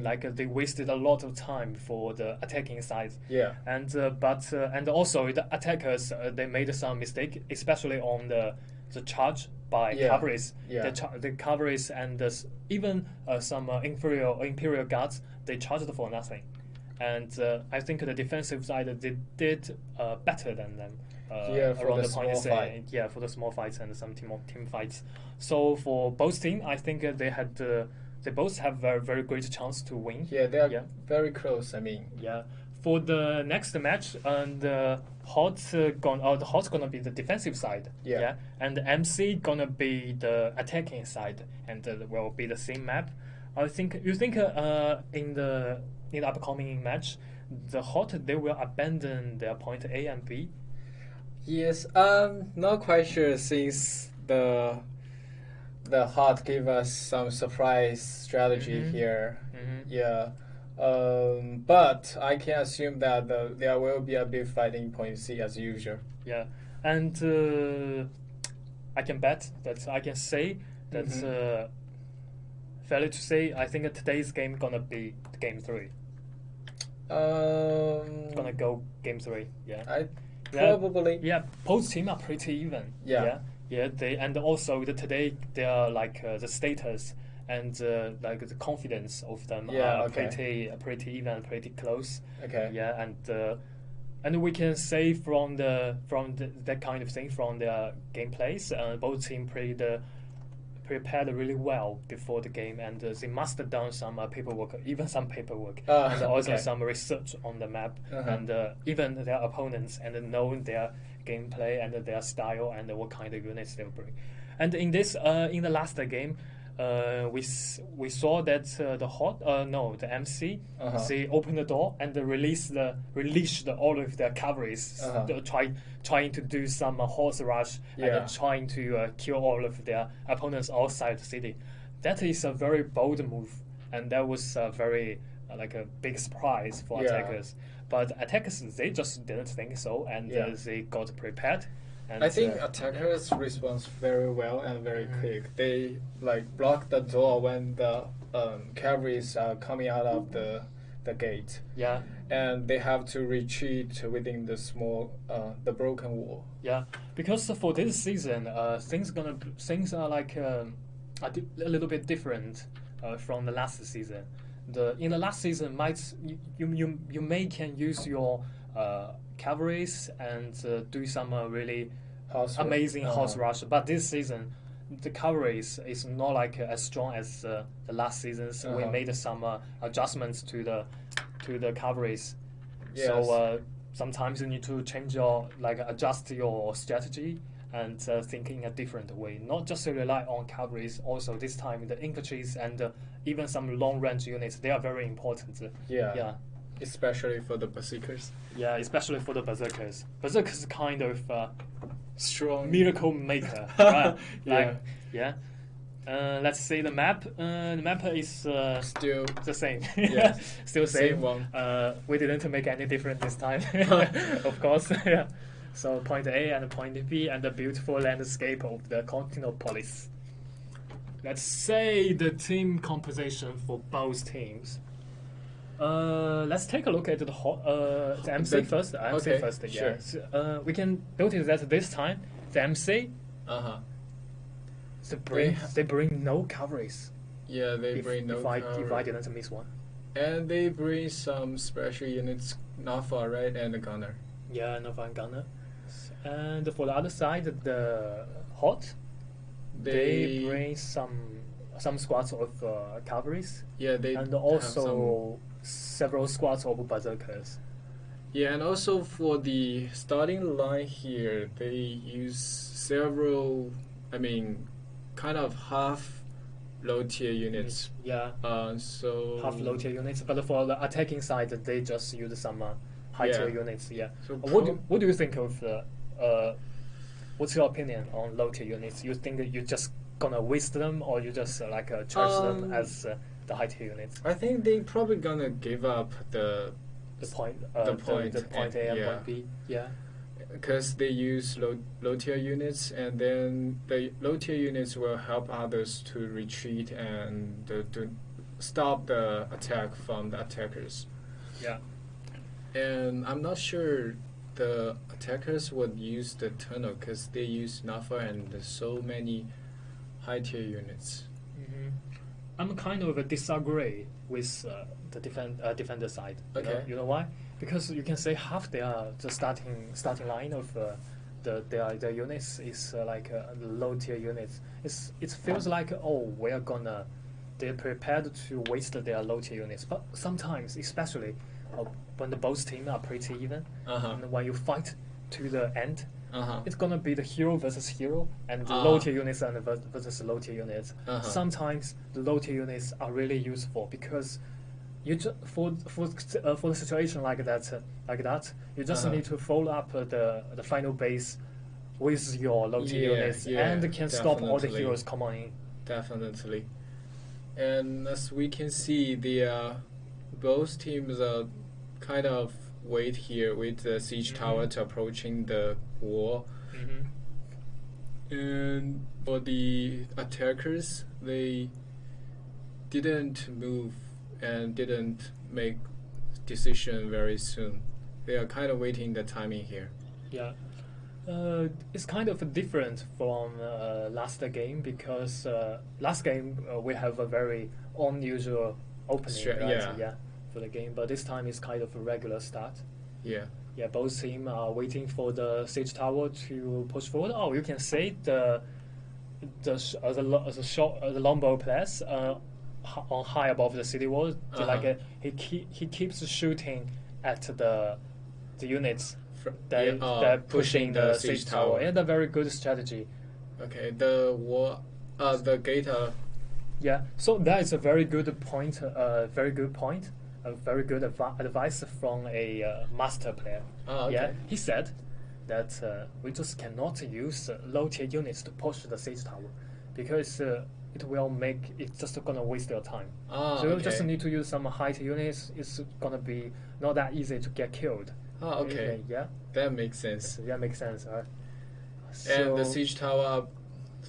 Like they wasted a lot of time for the attacking side. Yeah. And and also the attackers they made some mistake, especially on the charge by cavalries. Yeah. The cavalries and even some imperial guards, they charged for nothing. And I think the defensive side they did better than them. For the small fight. Yeah, for the small fights and some team fights. So for both teams, I think they both have very very great chance to win. Yeah, they are very close. I mean. Yeah. For the next match, the Hot's gonna be the defensive side. Yeah. And the MC gonna be the attacking side, and will be the same map. You think in the upcoming match, the Hot they will abandon their point A and B. Yes, not quite sure since the Hot gave us some surprise strategy here. Yeah. But I can assume that there will be a big fight in point C as usual. Yeah, and I can say that fairly to say, I think today's game gonna be game 3. Gonna go game 3. Yeah. Probably. Yeah, both teams are pretty even. Yeah. They and also today they are like the status and like the confidence of them are pretty even, pretty close. Okay. Yeah, and we can say from that kind of thing from their gameplays, both teams prepared really well before the game, and they must have done some paperwork, and also some research on the map, and even their opponents, and knowing their gameplay and their style and what kind of units they'll bring. And in the last game, we saw that the MC they opened the door and released all of their cavalries, trying to do some horse rush and trying to kill all of their opponents outside the city. That is a very bold move, and that was very like a big surprise for attackers. But attackers they just didn't think so, and they got prepared. And I think attackers respond very well and very quick. They like block the door when the cavalries are coming out of the gate. Yeah. And they have to retreat within the broken wall. Yeah, because for this season, things are like a little bit different from the last season. In the last season, you may can use your cavalries and do some really amazing horse rush, but this season the cavalries is not like as strong as the last season. So we made some adjustments to the cavalries. Yes. So sometimes you need to adjust your strategy and think in a different way. Not just rely on cavalries. Also this time the infantries and even some long range units, they are very important. Yeah. Especially for the berserkers. Yeah, especially for the berserkers. Berserkers kind of strong miracle maker, right? Let's see the map. The map is still the same. Yeah, still same. Same one. We didn't make any difference this time, of course. Yeah. So point A and point B and the beautiful landscape of the continental polis. Let's say the team composition for both teams. Let's take a look at the MC first. The MC first. Sure. Yeah. We can notice that this time the MC. They bring no cavalries. Yeah, they bring no cavalries. If I didn't miss one. And they bring some special units, Nafa, right, and the gunner. Yeah, Nafa and gunner. And for the other side, the Hot. They bring some squads of cavalries. Yeah, they and also several squads of berserkers. Yeah, and also for the starting line here, they use several, kind of half low tier units. Yeah. So Half low tier units, but for the attacking side, they just use some high tier units. Yeah. So what do you think of what's your opinion on low tier units? You think that you just gonna waste them, or you just charge them as the high tier units? I think they probably gonna give up the point the point A and point B. Yeah. Because they use low tier units, and then the low tier units will help others to retreat and to stop the attack from the attackers. Yeah. And I'm not sure the attackers would use the tunnel because they use Nafa and so many high tier units. Mm-hmm. I'm kind of disagree with the defender side. Okay. You know why? Because you can say half the starting line of their units is low tier units. It feels like they're prepared to waste their low tier units. But sometimes, especially when the both teams are pretty even, and when you fight to the end, it's gonna be the hero versus hero and the low tier units and versus low tier units. Sometimes the low tier units are really useful because you for the situation like that, you just need to follow up the final base with your low tier units and can stop all the heroes coming in. Definitely. And as we can see, both teams are kind of wait the siege tower to approaching the wall. And for the attackers, they didn't move and didn't make decision very soon. They are kind of waiting the timing here. Yeah. It's kind of different from last game because last game we have a very unusual opening, for the game. But this time it's kind of a regular start. Yeah. Yeah, both teams are waiting for the siege tower to push forward. Oh, you can say the longbow players on high above the city wall. He keeps shooting at the units. They're pushing the siege tower. And a very good strategy. Okay, the wall, the gate. Yeah, so that is a very good point. A very good advice from a master player. Okay. Yeah, he said that we just cannot use low tier units to push the siege tower because it's just gonna waste your time. So you just need to use some high tier units. It's gonna be not that easy to get killed. Oh, okay. Yeah. That makes sense. That makes sense, right? And the siege tower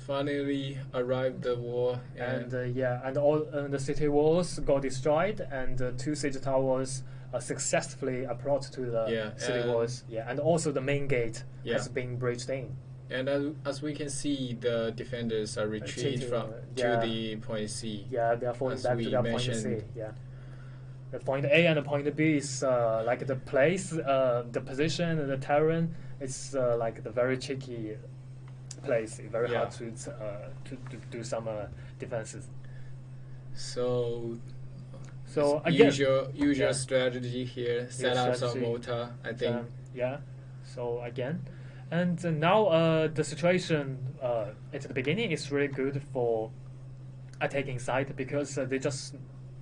finally arrived the wall. And all the city walls got destroyed, and 2 siege towers successfully approached to the city walls. Yeah, and also the main gate has been breached in. And as we can see, the defenders are retreating to the point C. Yeah, they are falling back to their point C. Yeah. The point A and the point B is like the place, the position, and the terrain. It's like the very tricky place. Very hard to do some defenses. So again, usual strategy here. Set up some mortar, I think. So again, and now the situation at the beginning is really good for attacking side because they just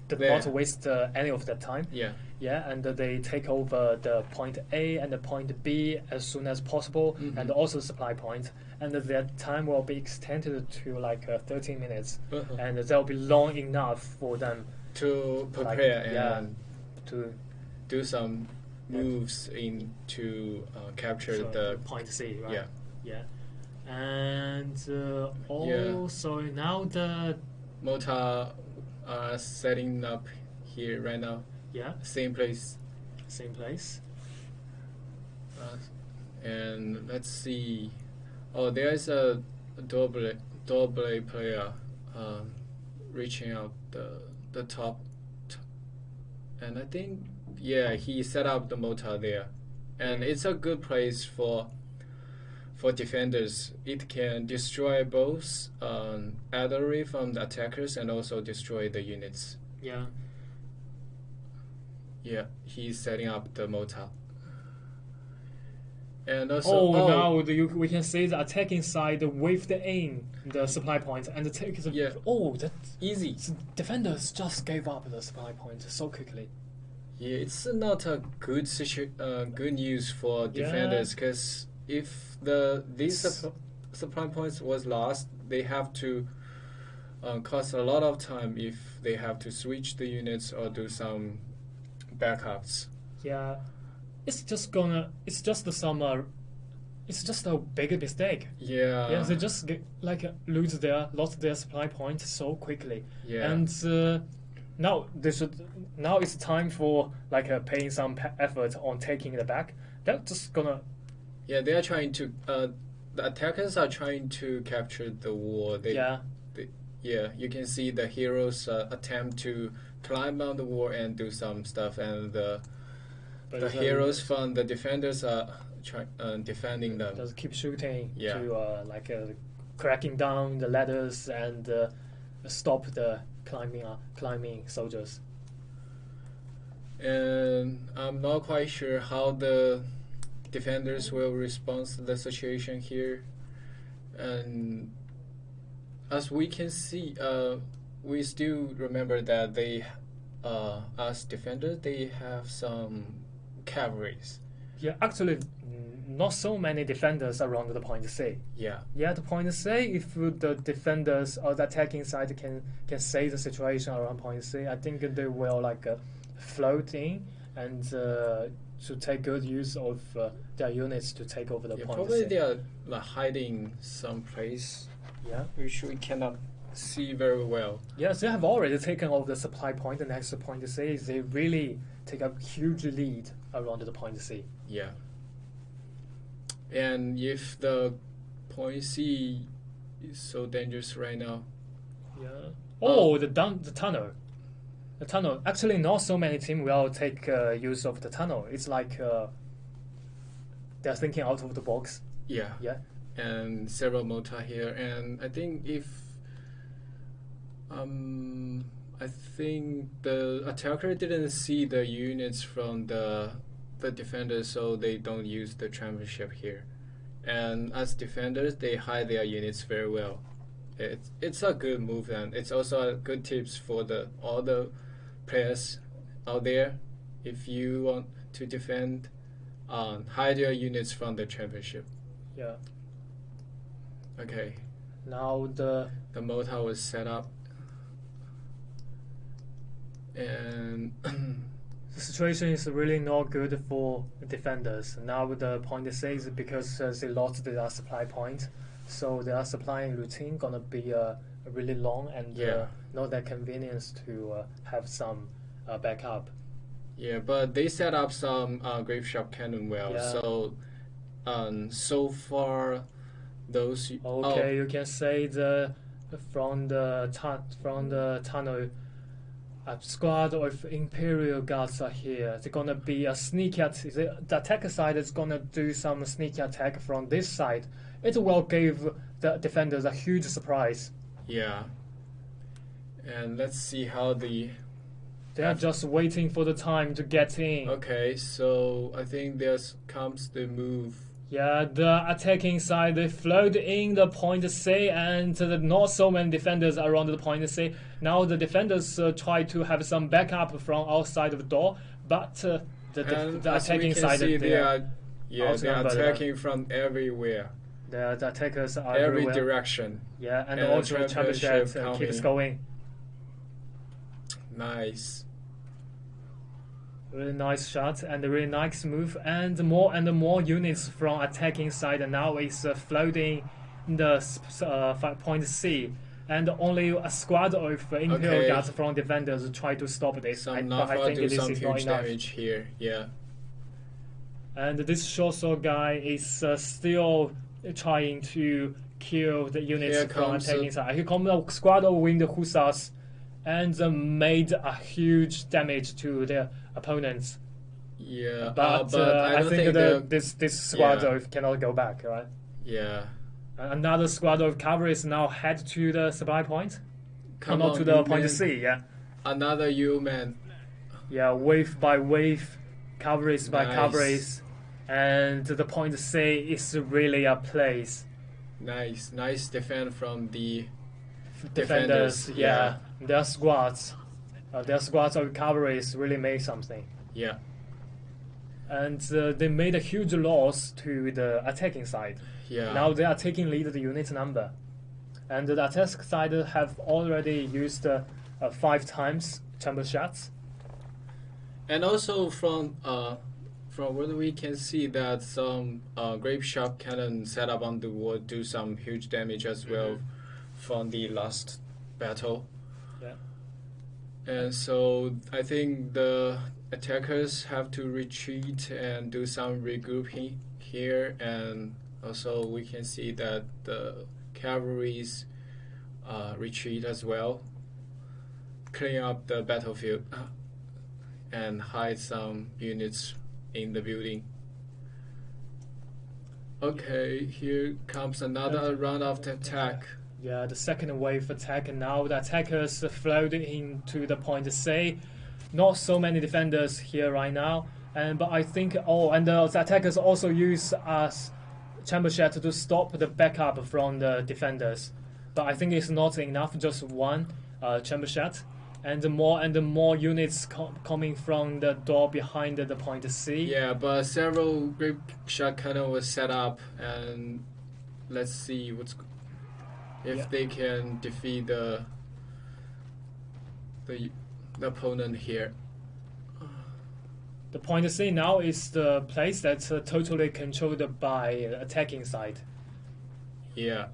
did not waste any of their time. And they take over the point A and the point B as soon as possible, and also supply point. And their time will be extended to like 13 minutes, and they'll be long enough for them to prepare and to do some moves to capture the point C. Right? Yeah. And also now the mortar are setting up here right now. Yeah. Same place. And let's see. Oh, there is a double player reaching out the top. And I think, he set up the mortar there. And it's a good place for defenders. It can destroy both artillery from the attackers and also destroy the units. Yeah, he's setting up the mortar. And also, now we can say the attacking side waved in the supply point and take the. Yeah. That's easy. Defenders just gave up the supply point so quickly. Yeah, it's not a good news for defenders, because if these supply points was lost, they have to cost a lot of time if they have to switch the units or do some backups. Yeah, it's just a big mistake. Yeah. Yeah, they just lost their supply point so quickly. Yeah. And now it's time for paying some effort on taking it back. They're just gonna. Yeah, they are trying to. The attackers are trying to capture the wall. You can see the heroes attempt to climb on the wall and do some stuff, and the heroes from the defenders are defending them. Just keep shooting to cracking down the ladders and stop the climbing soldiers. And I'm not quite sure how the defenders will respond to the situation here. And as we can see, we still remember that they, as defenders, they have some cavalries. Yeah, actually, not so many defenders around the point C. Yeah. Yeah, the point C, if the defenders or the attacking side can save the situation around point C, I think they will float in and to take good use of their units to take over the point probably C. They are hiding someplace. Yeah. Which we cannot see very well. Yes, they have already taken over the supply point. The next point C, they really take a huge lead around the point C. Yeah. And if the point C is so dangerous right now. Yeah. The tunnel. The tunnel. Actually, not so many teams will take use of the tunnel. It's they're thinking out of the box. Yeah. Yeah. And several mortar here, and I think the attacker didn't see the units from the defenders, so they don't use the championship here. And as defenders, they hide their units very well. It's a good move, and it's also a good tips for all the players out there. If you want to defend, hide your units from the championship. Yeah. Okay. Now the mortar was set up, and the situation is really not good for defenders. Now the point C is because they lost their supply point, so their supplying routine gonna be really long and not that convenience to have some backup. Yeah, but they set up some grave shot cannon well. Yeah. So so far. You can say from the tunnel, a squad of Imperial Guards are here. They're gonna be a sneaky the attacker side is gonna do some sneaky attack from this side. It will give the defenders a huge surprise. Yeah. And let's see how they are just waiting for the time to get in. Okay, so I think there comes the move. Yeah, the attacking side, they float in the point C, and not so many defenders around the point C. Now the defenders try to have some backup from outside of the door, but the attacking side, they are attacking from everywhere. The attackers are every everywhere. Direction. Yeah, and also the championship keeps going. Nice. Really nice shot and a really nice move, and more units from attacking side now is floating the point C, and only a squad of Imperial Guards from defenders try to stop this. I think this some is huge not enough. Damage here, yeah. And this short sword guy is still trying to kill the units from attacking side. Here comes a squad of winged hussars, and made a huge damage to their opponents. Yeah, but I think this squad cannot go back, right? Yeah. Another squad of cavalry now head to the supply point. Come on, on to the point C, yeah. Another man. Yeah, wave by wave, cavalries by cavalries. And the point C is really a place. Nice defend from the Defenders, yeah. Their squads of recoveries really made something. Yeah. And they made a huge loss to the attacking side. Yeah. Now they are taking lead the unit number. And the attack side have already used 5 times chamber shots. And also from what we can see that some grape shot cannon set up on the wall do some huge damage as well from the last battle. Yeah. And so I think the attackers have to retreat and do some regrouping here, and also we can see that the cavalries retreat as well, clean up the battlefield and hide some units in the building. Okay, here comes another round of attack. Yeah, the second wave attack, and now the attackers flowed into the point C. Not so many defenders here right now, but I think and the attackers also use chamber shot to stop the backup from the defenders. But I think it's not enough, just one chamber shot, and the more units coming from the door behind the point C. Yeah, but several grape shot cannon was set up, and let's see if they can defeat the opponent here. The point C now is the place that's totally controlled by attacking side. Yeah.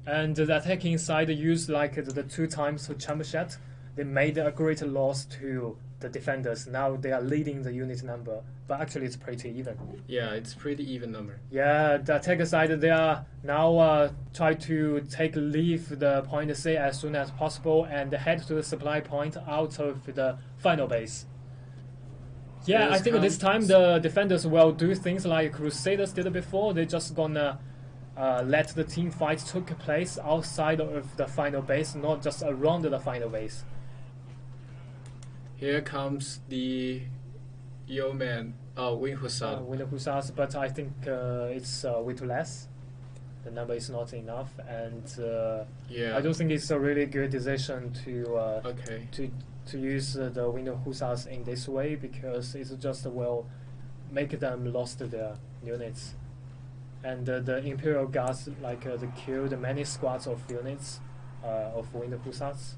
And the attacking side used like the 2 times chamber shot. They made a great loss to the defenders. Now they are leading the unit number, but actually it's pretty even. Yeah, it's pretty even number. Yeah, the attacker side, they are now try to leave the point C as soon as possible and head to the supply point out of the final base. Yeah, I think this time the defenders will do things like Crusaders did before. They're just gonna let the team fight took place outside of the final base, not just around the final base. Here comes the Yeoman, Wind Hussar. Wind Hussars, but I think it's way too less. The number is not enough, and yeah. I don't think it's a really good decision okay. to use the Wind Hussars in this way, because it just will make them lost their units. And the Imperial Guards they killed many squads of units of Wind Hussars.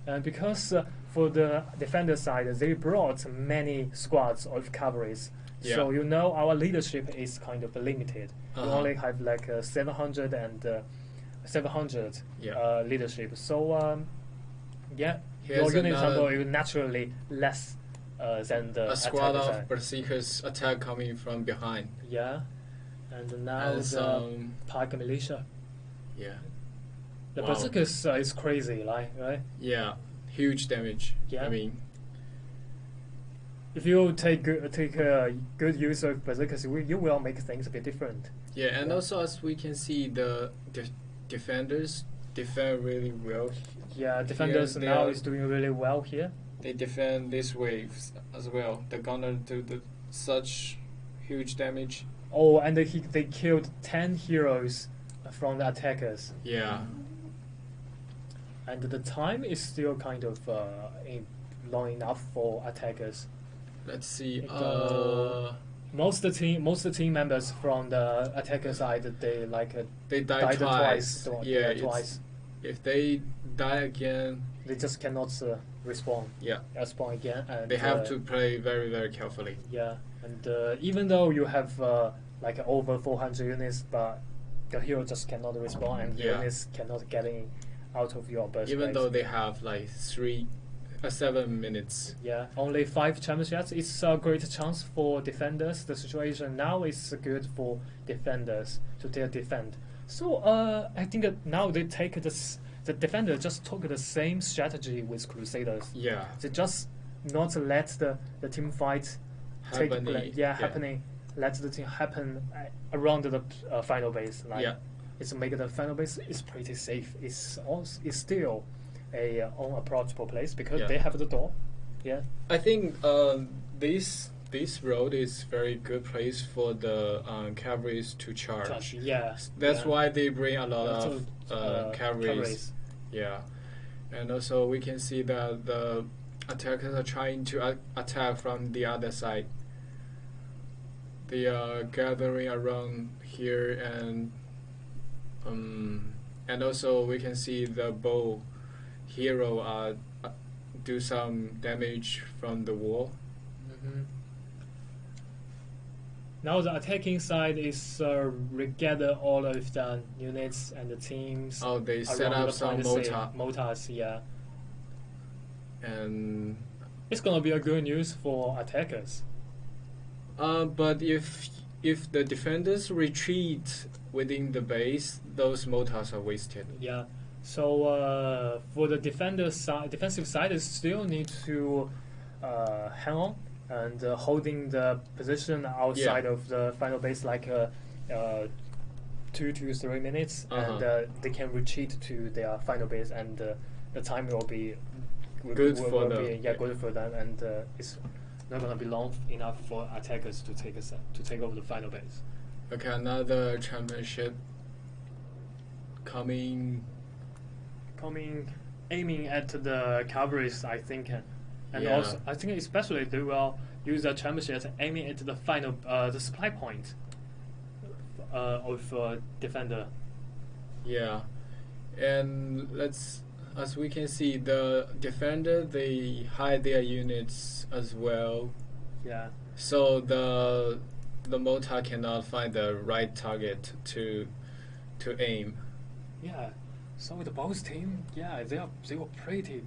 And because for the defender side, they brought many squads of cavalries. Yeah. So our leadership is kind of limited. We only have 700 and 700 leadership. So your unit number is naturally less than the a squad of side. berserkers attack coming from behind. Yeah, and now the Park militia. Yeah. The berserkers is crazy, right? Yeah, huge damage. Yeah. I mean, if you take good use of berserkers, you will make things a bit different. Yeah, and also as we can see, the defenders defend really well. Yeah, defenders now is doing really well here. They defend these waves as well. They're gonna do such huge damage. Oh, and they killed 10 heroes from the attackers. Yeah. And the time is still kind of long enough for attackers. Let's see. Most team members from the attacker side, they died twice. Twice. If they die again, they just cannot respawn. Yeah. Respawn again, and they have to play very, very carefully. Yeah, and even though you have over 400 units, but the hero just cannot respawn, and the units cannot get in out of your burst. Even though they have 7 minutes. Yeah, only 5 chamber shots. It's a great chance for defenders. The situation now is good for defenders to defend. So I think that now they take the defender just took the same strategy with Crusaders. Yeah. They just not let the team fight happening. Let the team happen around the final base. It's make the final base is pretty safe. It's still a unapproachable place because they have the door. Yeah. I think this this road is very good place for the cavalries to charge. Yeah. That's why they bring a lot of cavalries. Cavalries. Yeah, and also we can see that the attackers are trying to attack from the other side. They are gathering around here, and also we can see the bow hero do some damage from the wall. Now the attacking side is regather all of the units and the teams. Oh, they set up some mortars, yeah. And it's gonna be a good news for attackers. But if the defenders retreat within the base, those mortars are wasted. Yeah. So for the defensive side, they still need to hang on and holding the position outside of the final base, like 2 to 3 minutes, and they can retreat to their final base, and the time will be good for them. Good for them, and it's not gonna be long enough for attackers to take over the final base. Okay, another championship coming, aiming at the cavalries, I think, and also I think especially they will use the championship aiming at the final, the supply point of defender. Yeah, and as we can see, the defender, they hide their units as well. Yeah. So the mortar cannot find the right target to aim. Yeah. So with both team, they were pretty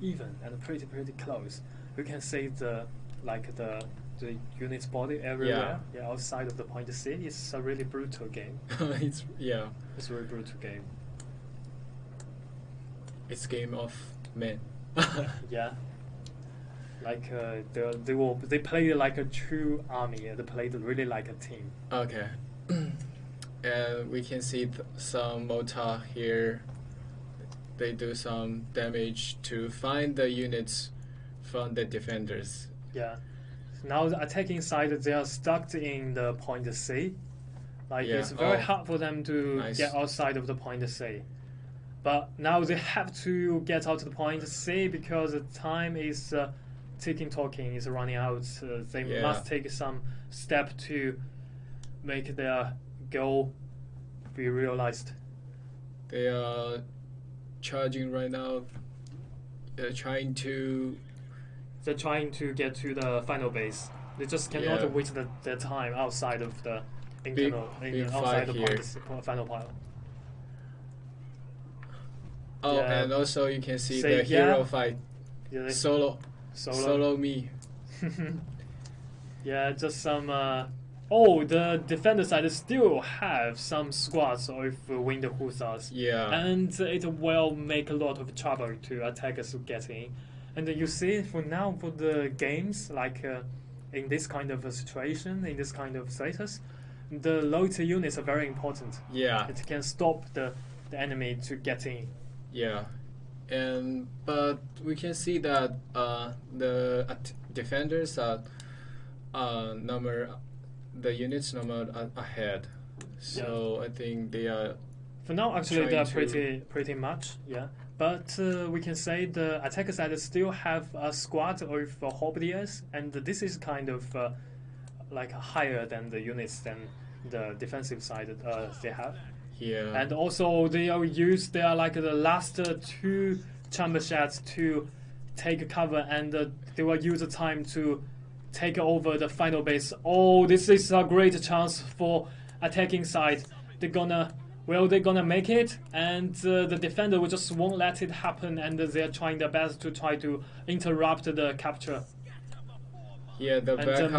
even and pretty close. You can see the unit's body everywhere. Yeah, outside of the point C. It's a really brutal game. It's a really brutal game. It's game of men. Yeah. Like they played like a true army. They played really like a team. Okay. And we can see some mortar here. They do some damage to find the units from the defenders. Yeah. Now the attacking side, they are stuck in the point C. It's very hard for them to get outside of the point C. But now they have to get out to the point C because the time is talking is running out. They must take some step to make their goal be realized. They are charging right now. They're trying to get to the final base. They just cannot wait their time outside of the outside the final pile. Oh, and also you can see the hero fight. Yeah, Solo me. Yeah, just some. The defender side still have some squads of Wind Hussars. Yeah. And it will make a lot of trouble to attackers get in. And you see, for now, for the games, in this kind of a situation, in this kind of status, the loyalty units are very important. Yeah. It can stop the enemy to get in. Yeah. But we can see that the defenders are the units number ahead. So I think they are. For now, actually, they are pretty much, yeah. But we can say the attacker side still have a squad of halberdiers, and this is kind of higher than the units than the defensive side they have. Yeah. And also they will use the last 2 chamber shots to take cover, and they will use the time to take over the final base. Oh, this is a great chance for attacking side. They're gonna make it, and the defender will just won't let it happen, and they're trying their best to try to interrupt the capture. Yeah, and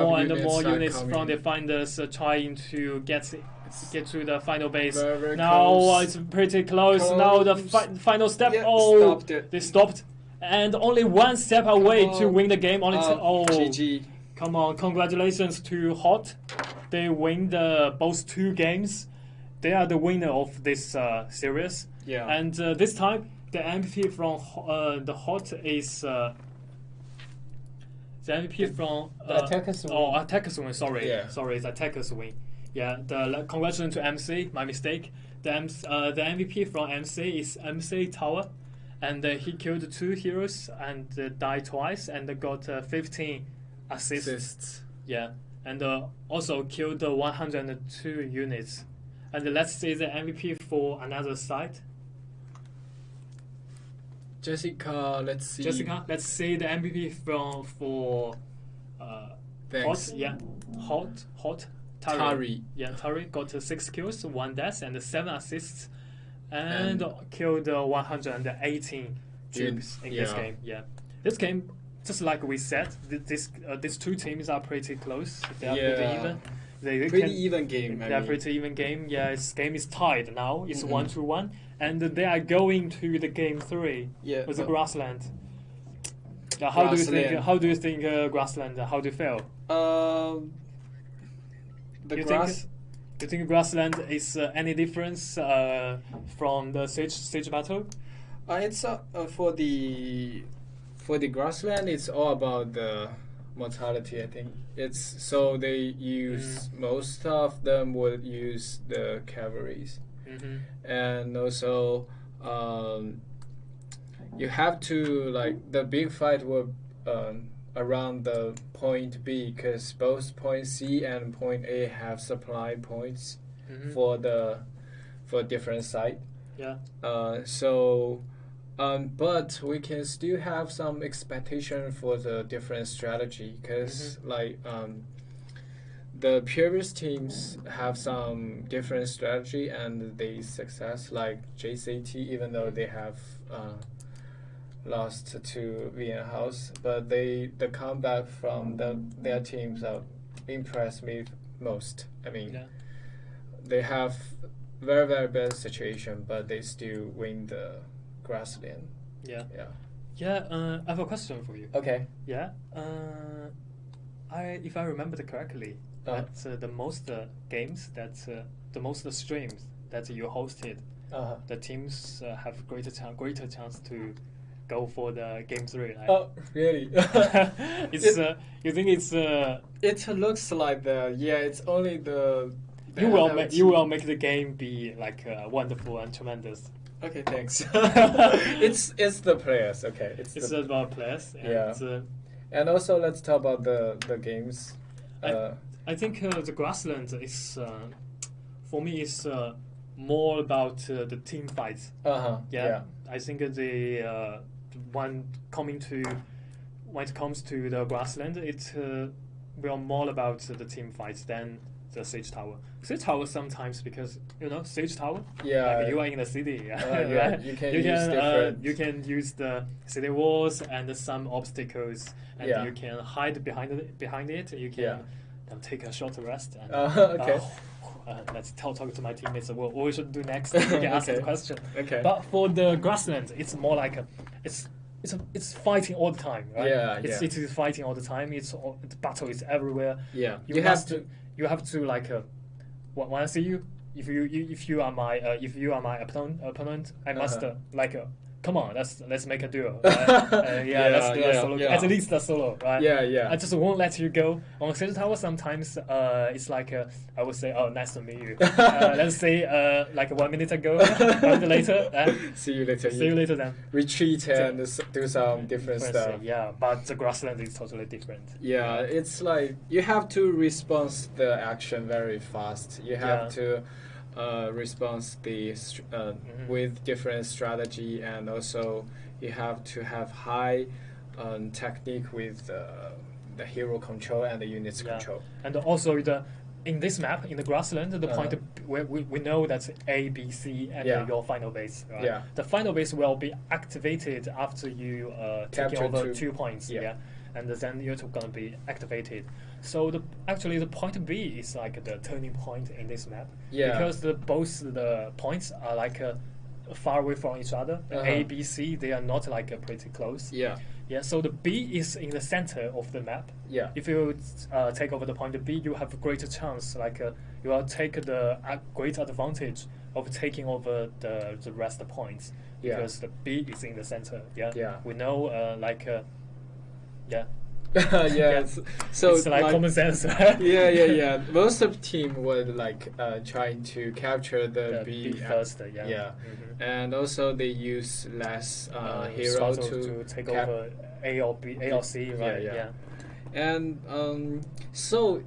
more units from the defenders trying to get to the final base. Very now close. It's pretty close. Now the final step. Stopped it. They stopped, and only one step away to win the game. GG. Come on! Congratulations to Hot. They win both 2 games. They are the winner of this series. Yeah. And this time, the MVP from the Hot is The MVP from attackers win. Oh, attackers win. Sorry, Yeah. sorry, it's attackers win. Yeah, congratulations to MC. My mistake. The MVP from MC is MC Tower, and he killed 2 heroes and died twice and got 15 assists. Yeah, and also killed 102 units. And let's see the MVP for another side. Jessica, let's see. Jessica, let's see the MVP for Thanks. Hot Tari. Yeah, Tari got 6 kills, 1 death, and 7 assists, and killed 118 dupes in this game. Yeah, this game, just like we said, these 2 teams are pretty close. They are pretty even. Pretty even game. They're pretty even game. Yeah, this game is tied now. It's 1-1, and they are going to the game 3 with the Grassland. How do you think Grassland? How do you feel? The you grass. Do you think Grassland is any difference from the Siege battle? It's for the Grassland. It's all about the mortality. I think it's so they use most of them would use the cavalries, and also you have to like the big fight will around the point B because both point C and point A have supply points for different site. Yeah. But we can still have some expectation for the different strategy because the previous teams have some different strategy and they success like JCT even though they have lost to VN House, but the comeback from their teams impressed me most. I mean, they have very very bad situation, but they still win the Grassland. Yeah. I have a question for you. Okay. Yeah. If I remember correctly, that's the most games, that's the most streams that you hosted. The teams have greater chance to go for the game 3. Right? Oh, really? You think it's? It looks like it's only the. You will make the game be like wonderful and tremendous. Okay, thanks. it's the players. Okay, it's about players. And, and also let's talk about the games. I think the Grassland is for me is more about the team fights. I think when it comes to the Grassland, it will more about the team fights than the Siege Tower. Siege Tower sometimes because Siege Tower. Yeah. Like you are in the city. Right? You can use the city walls and some obstacles, and you can hide behind it. You can take a short rest. And, okay. Let's talk to my teammates. What we should do next? You can ask the question. Okay. But for the Grassland, it's more like it's fighting all the time, right? It is fighting all the time. The battle is everywhere. Yeah. You have to like when I see you, if you are my opponent, I must come on, let's make a duo. Right? Let's do a solo. At least a solo, right? I just won't let you go. On Siege Tower, sometimes it's like I would say, "Oh, nice to meet you." Let's say like 1 minute ago, 1 minute later. See you later. See you later then. Retreat and do some different stuff. Yeah, but the Grassland is totally different. Yeah, it's like you have to respond the action very fast. You have to. Response with different strategy, and also you have to have high technique with the hero control and the units control. And also in this map, in the Grassland, the point where we know that's A, B, C, and your final base. Right? Yeah. The final base will be activated after you taking over 2 points. And then you're gonna be activated. So actually the point B is like the turning point in this map. Because both the points are like far away from each other. A, B, C, they are not like pretty close. So the B is in the center of the map. If you take over the point B, you have a greater chance. Like you will take the great advantage of taking over the rest of the points because the B is in the center. We know Yeah. So it's like common sense, right? Yeah. Most of the team would like trying to capture the B first. Yeah. Yeah. And also they use less hero to take over A or B, A or C, right? Yeah. And so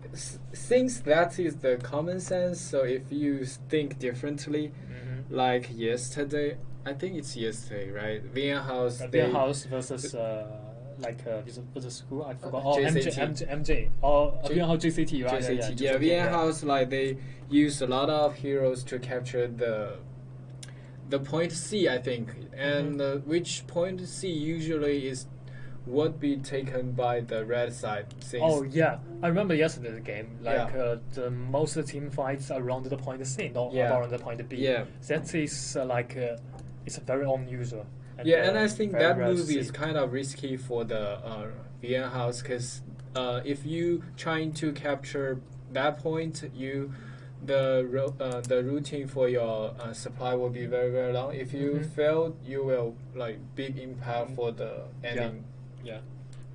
since that is the common sense, so if you think differently, like yesterday, I think it's yesterday, right? Vienna House. Vienna House versus versus who? I forgot. Oh, JCT. MJ. Oh, Vienna House JCT, right? JCT. Yeah, Vienna House, like they use a lot of heroes to capture the point C, I think, and which point C usually would be taken by the red side. Oh yeah, I remember yesterday's game. Like the most of the team fights around the point C, not around the point B. Yeah, that is it's very unusual. And I think that move is kind of risky for the Vienna House because if you trying to capture that point, the routine for your supply will be very, very long. If you fail, you will like big impact for the ending. Yeah.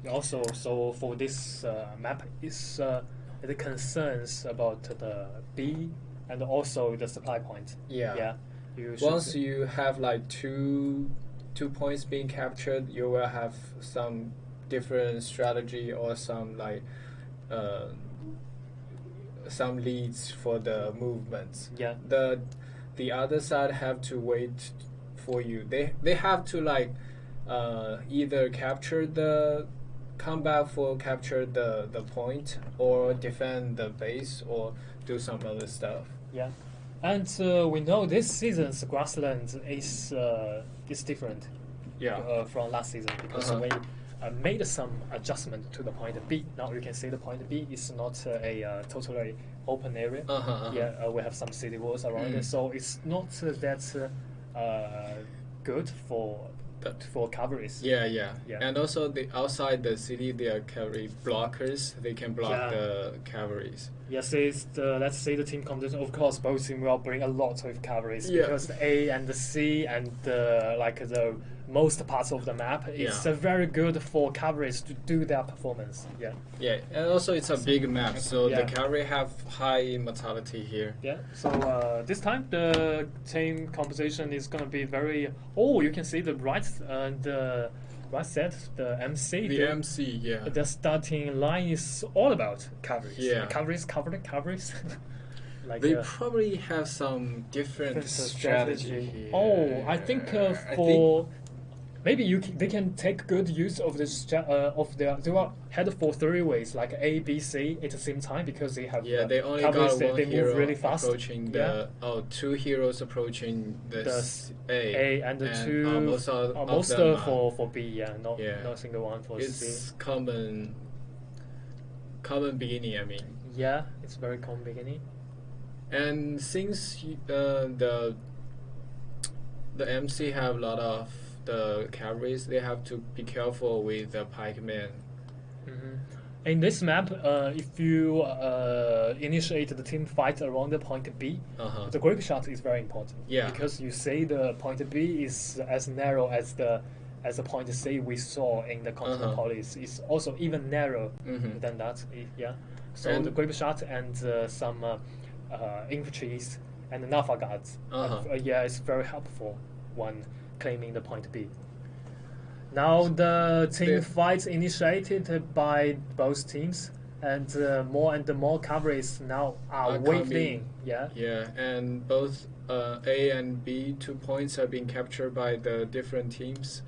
Also, so for this map, it concerns about the B and also the supply point. Yeah. Once you have like two points being captured, you will have some different strategy or some like some leads for the movements. Yeah. The other side have to wait for you. They have to like either capture the capture the point or defend the base or do some other stuff. Yeah. And we know this season's grassland is different from last season because we made some adjustment to the point B. Now you can see the point B is not a totally open area. We have some city walls around it, so it's not that good for cavalries. Yeah. And also the outside the city there are cavalry blockers. They can block the cavalries. Yes, let's say the team competition. Of course, both teams will bring a lot of cavalries because the A and the C and the most parts of the map is very good for cavalries to do their performance. Yeah, and also it's a big map, so the cavalry have high mortality here. Yeah, so this time the team composition is gonna be very. Oh, you can see the right set, the MC. The starting line is all about cavalries. Yeah, cavalries. Like they probably have some different strategy here. Oh, I think maybe they can take good use of this they are headed for 3 ways like A, B, C at the same time because they have they only got one they hero move really fast. Approaching two heroes approaching the A and the two most for B. Not single one for C. It's common beginning. I mean. Yeah, it's very common beginning. And since the MC have a lot of the cavalries, they have to be careful with the pikemen. In this map, if you initiate the team fight around the point B, the grape shot is very important. Yeah. Because you say the point B is as narrow as the point C we saw in the Continental Police. It's also even narrower than that. So the grape shot and some infantries and Nafa guards. It's very helpful when claiming the point B. Now the team fights initiated by both teams, and more cavalries now are waiting. Yeah, and both A and B 2 points are being captured by the different teams.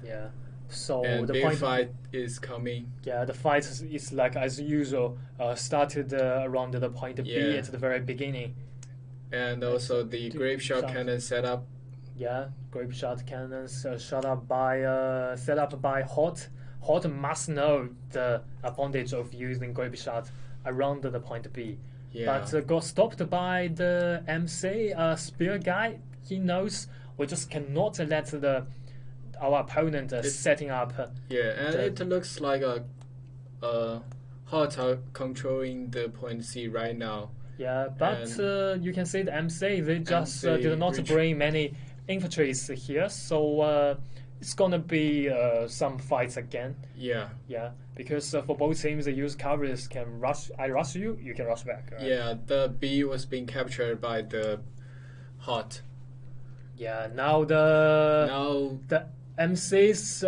Yeah. So and the big fight is coming. Yeah, the fight is like as usual. Started around the point B at the very beginning. And also the grape shot cannon set up. Yeah, grape shot cannons set up by Hot. Hot must know the advantage of using grape shot around the point B. Yeah. But got stopped by the MC spear guy. He knows we just cannot let our opponent setting up. And it looks like Hot are controlling the point C right now. Yeah, but you can see the MC they just did not bring many infantries here, so it's gonna be some fights again. Yeah. Yeah, because for both teams, the use coverage can rush. I rush you, you can rush back. Right? Yeah, the B was being captured by the Hot. Yeah, now Now, the MC's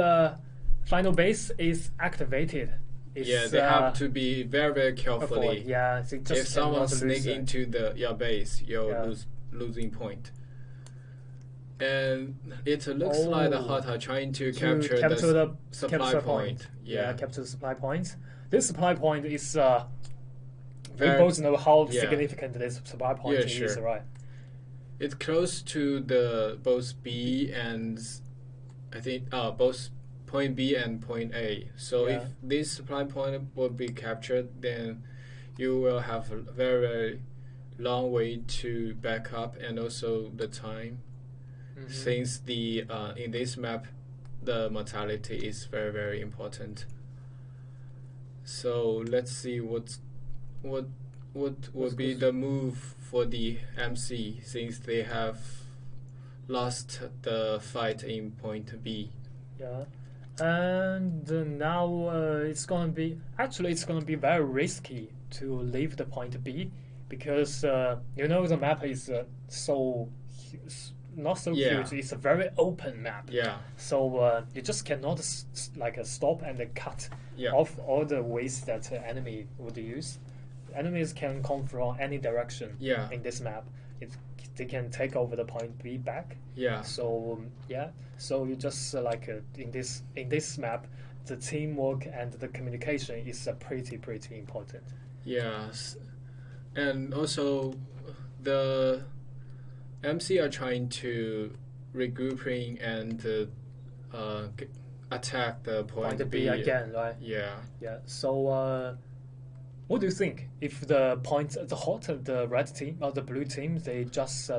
final base is activated. yeah, they have to be very, very carefully. Yeah, they just If someone cannot sneak lose it. into your base, you're Yeah. losing point. And it looks like the Hot are trying to capture the supply point. Yeah, capture the supply point. This supply point is we Very- both know how yeah. significant this supply point Yeah, is, sure. right? It's close to the both B and I think both point B and point A. So Yeah. if this supply point will be captured, then you will have a very, very long way to back up, and also the time. Mhm. Since the in this map, the mortality is very, very important. So let's see what would be the move for the MC, since they have lost the fight in point B. Yeah, and now it's gonna be very risky to leave the point B because the map is not so Yeah. huge. It's a very open map. Yeah, So you just cannot stop and cut yeah, off all the ways that enemy would use. Enemies can come from any direction yeah, in this map. They can take over the point B back. yeah, So so you just in this map, the teamwork and the communication is pretty important. yes. And also, the MC are trying to regrouping and attack the point B again, right? Yeah. Yeah. So what do you think if the the red team or the blue team, they just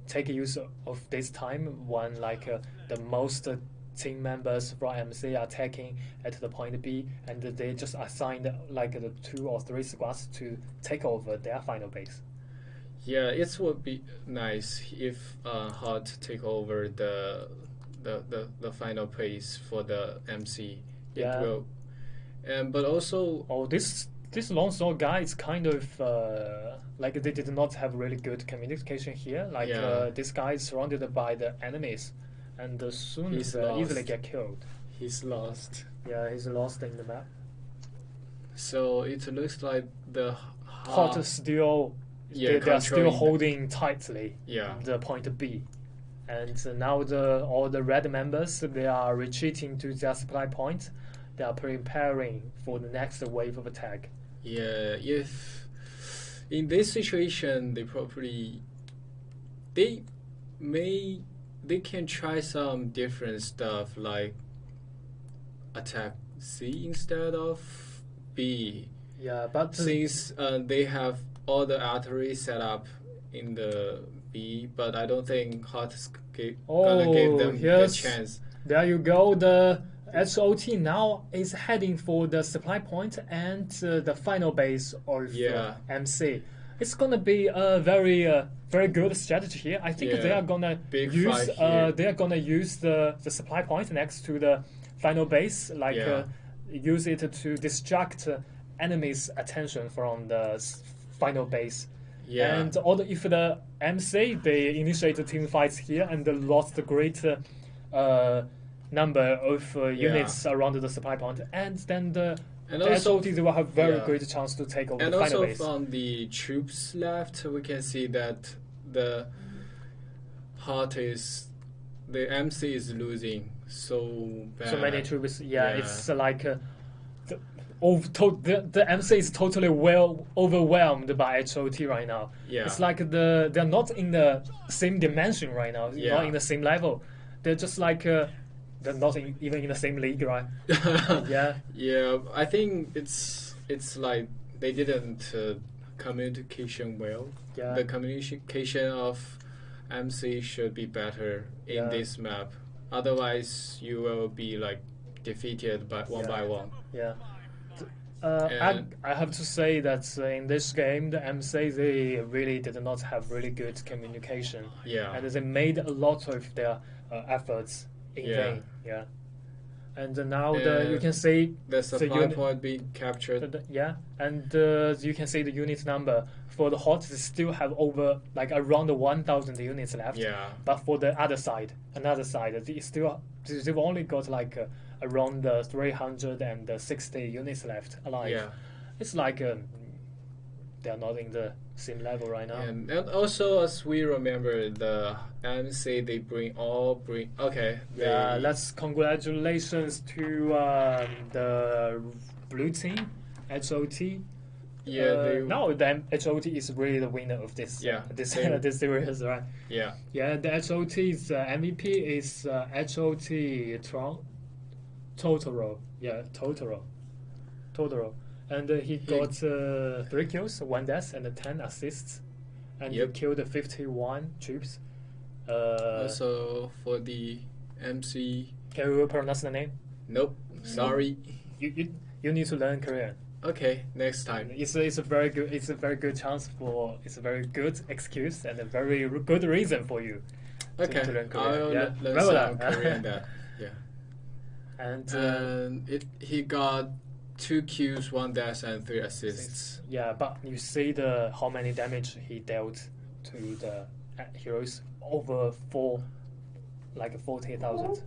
take use of this time when the most team members from MC are attacking at the point B, and they just assigned the 2 or 3 squads to take over their final base? Yeah, it would be nice if Hot take over the final place for the MC. Yeah. It will, but also This long sword guy is kind of they did not have really good communication here. Yeah. This guy is surrounded by the enemies, and soon He's easily lost. get killed. he's lost. Yeah, he's lost in the map. So it looks like the Hot is still yeah, they are still controlling holding tightly yeah, the point B, and now all the red members, they are retreating to their supply point. They are preparing for the next wave of attack. yeah. If in this situation, they can try some different stuff like attack C instead of B. Yeah, but Since they have all the artillery set up in the B, but I don't think Hot is gonna give them yes. the chance. there you go. The HOT now is heading for the supply point and the final base of Yeah. MC. It's gonna be a very good strategy here. I think Yeah. they are gonna Big use fight here. they are gonna use the supply point next to the final base, Yeah. use it to distract enemies' attention from the final base. Yeah, And if the MC, they initiate the team fights here and they lost a great number of units around the supply point, and then the also SOT, they will have very yeah. great chance to take over and the final also base. from the troops left, we can see that the MC is losing so bad. So many troops, Yeah. it's the MC is totally overwhelmed by HOT right now. Yeah. It's like they're not in the same dimension right now, Yeah. not in the same level. They're just they're not even in the same league, right? Yeah. Yeah, I think it's like they didn't communication well. Yeah. The communication of MC should be better in Yeah. this map. Otherwise, you will be defeated by one. Yeah. And- I have to say that in this game, the MC, they really did not have really good communication. Yeah. And they made a lot of their efforts in vain. Yeah. And now you can see the supply point being captured. Yeah, and you can see the unit number for the HOTS still have over like around 1,000 units left. Yeah. But for the another side, they've only got like around 360 units left alive. Yeah. It's like they're not in the same level right now. And also, as we remember, the MC they okay. Yeah, let's congratulations to the blue team, HOT. Yeah, now the HOT is really the winner of this. This series, right? Yeah. Yeah, the HOT's MVP is HOT Totoro. Yeah, Totoro. And he got 3 kills, 1 death, and 10 assists. And he killed 51 troops. Also, for the MC... Can you pronounce the name? Nope, sorry. You need to learn Korean. Okay, next time. It's a very good chance for... It's a very good excuse and a very good reason for you to learn Korean. I'll learn some Korean there. Yeah. And he got 2 kills, 1 death, and 3 assists. Yeah, but you see how many damage he dealt to the heroes over 40,000.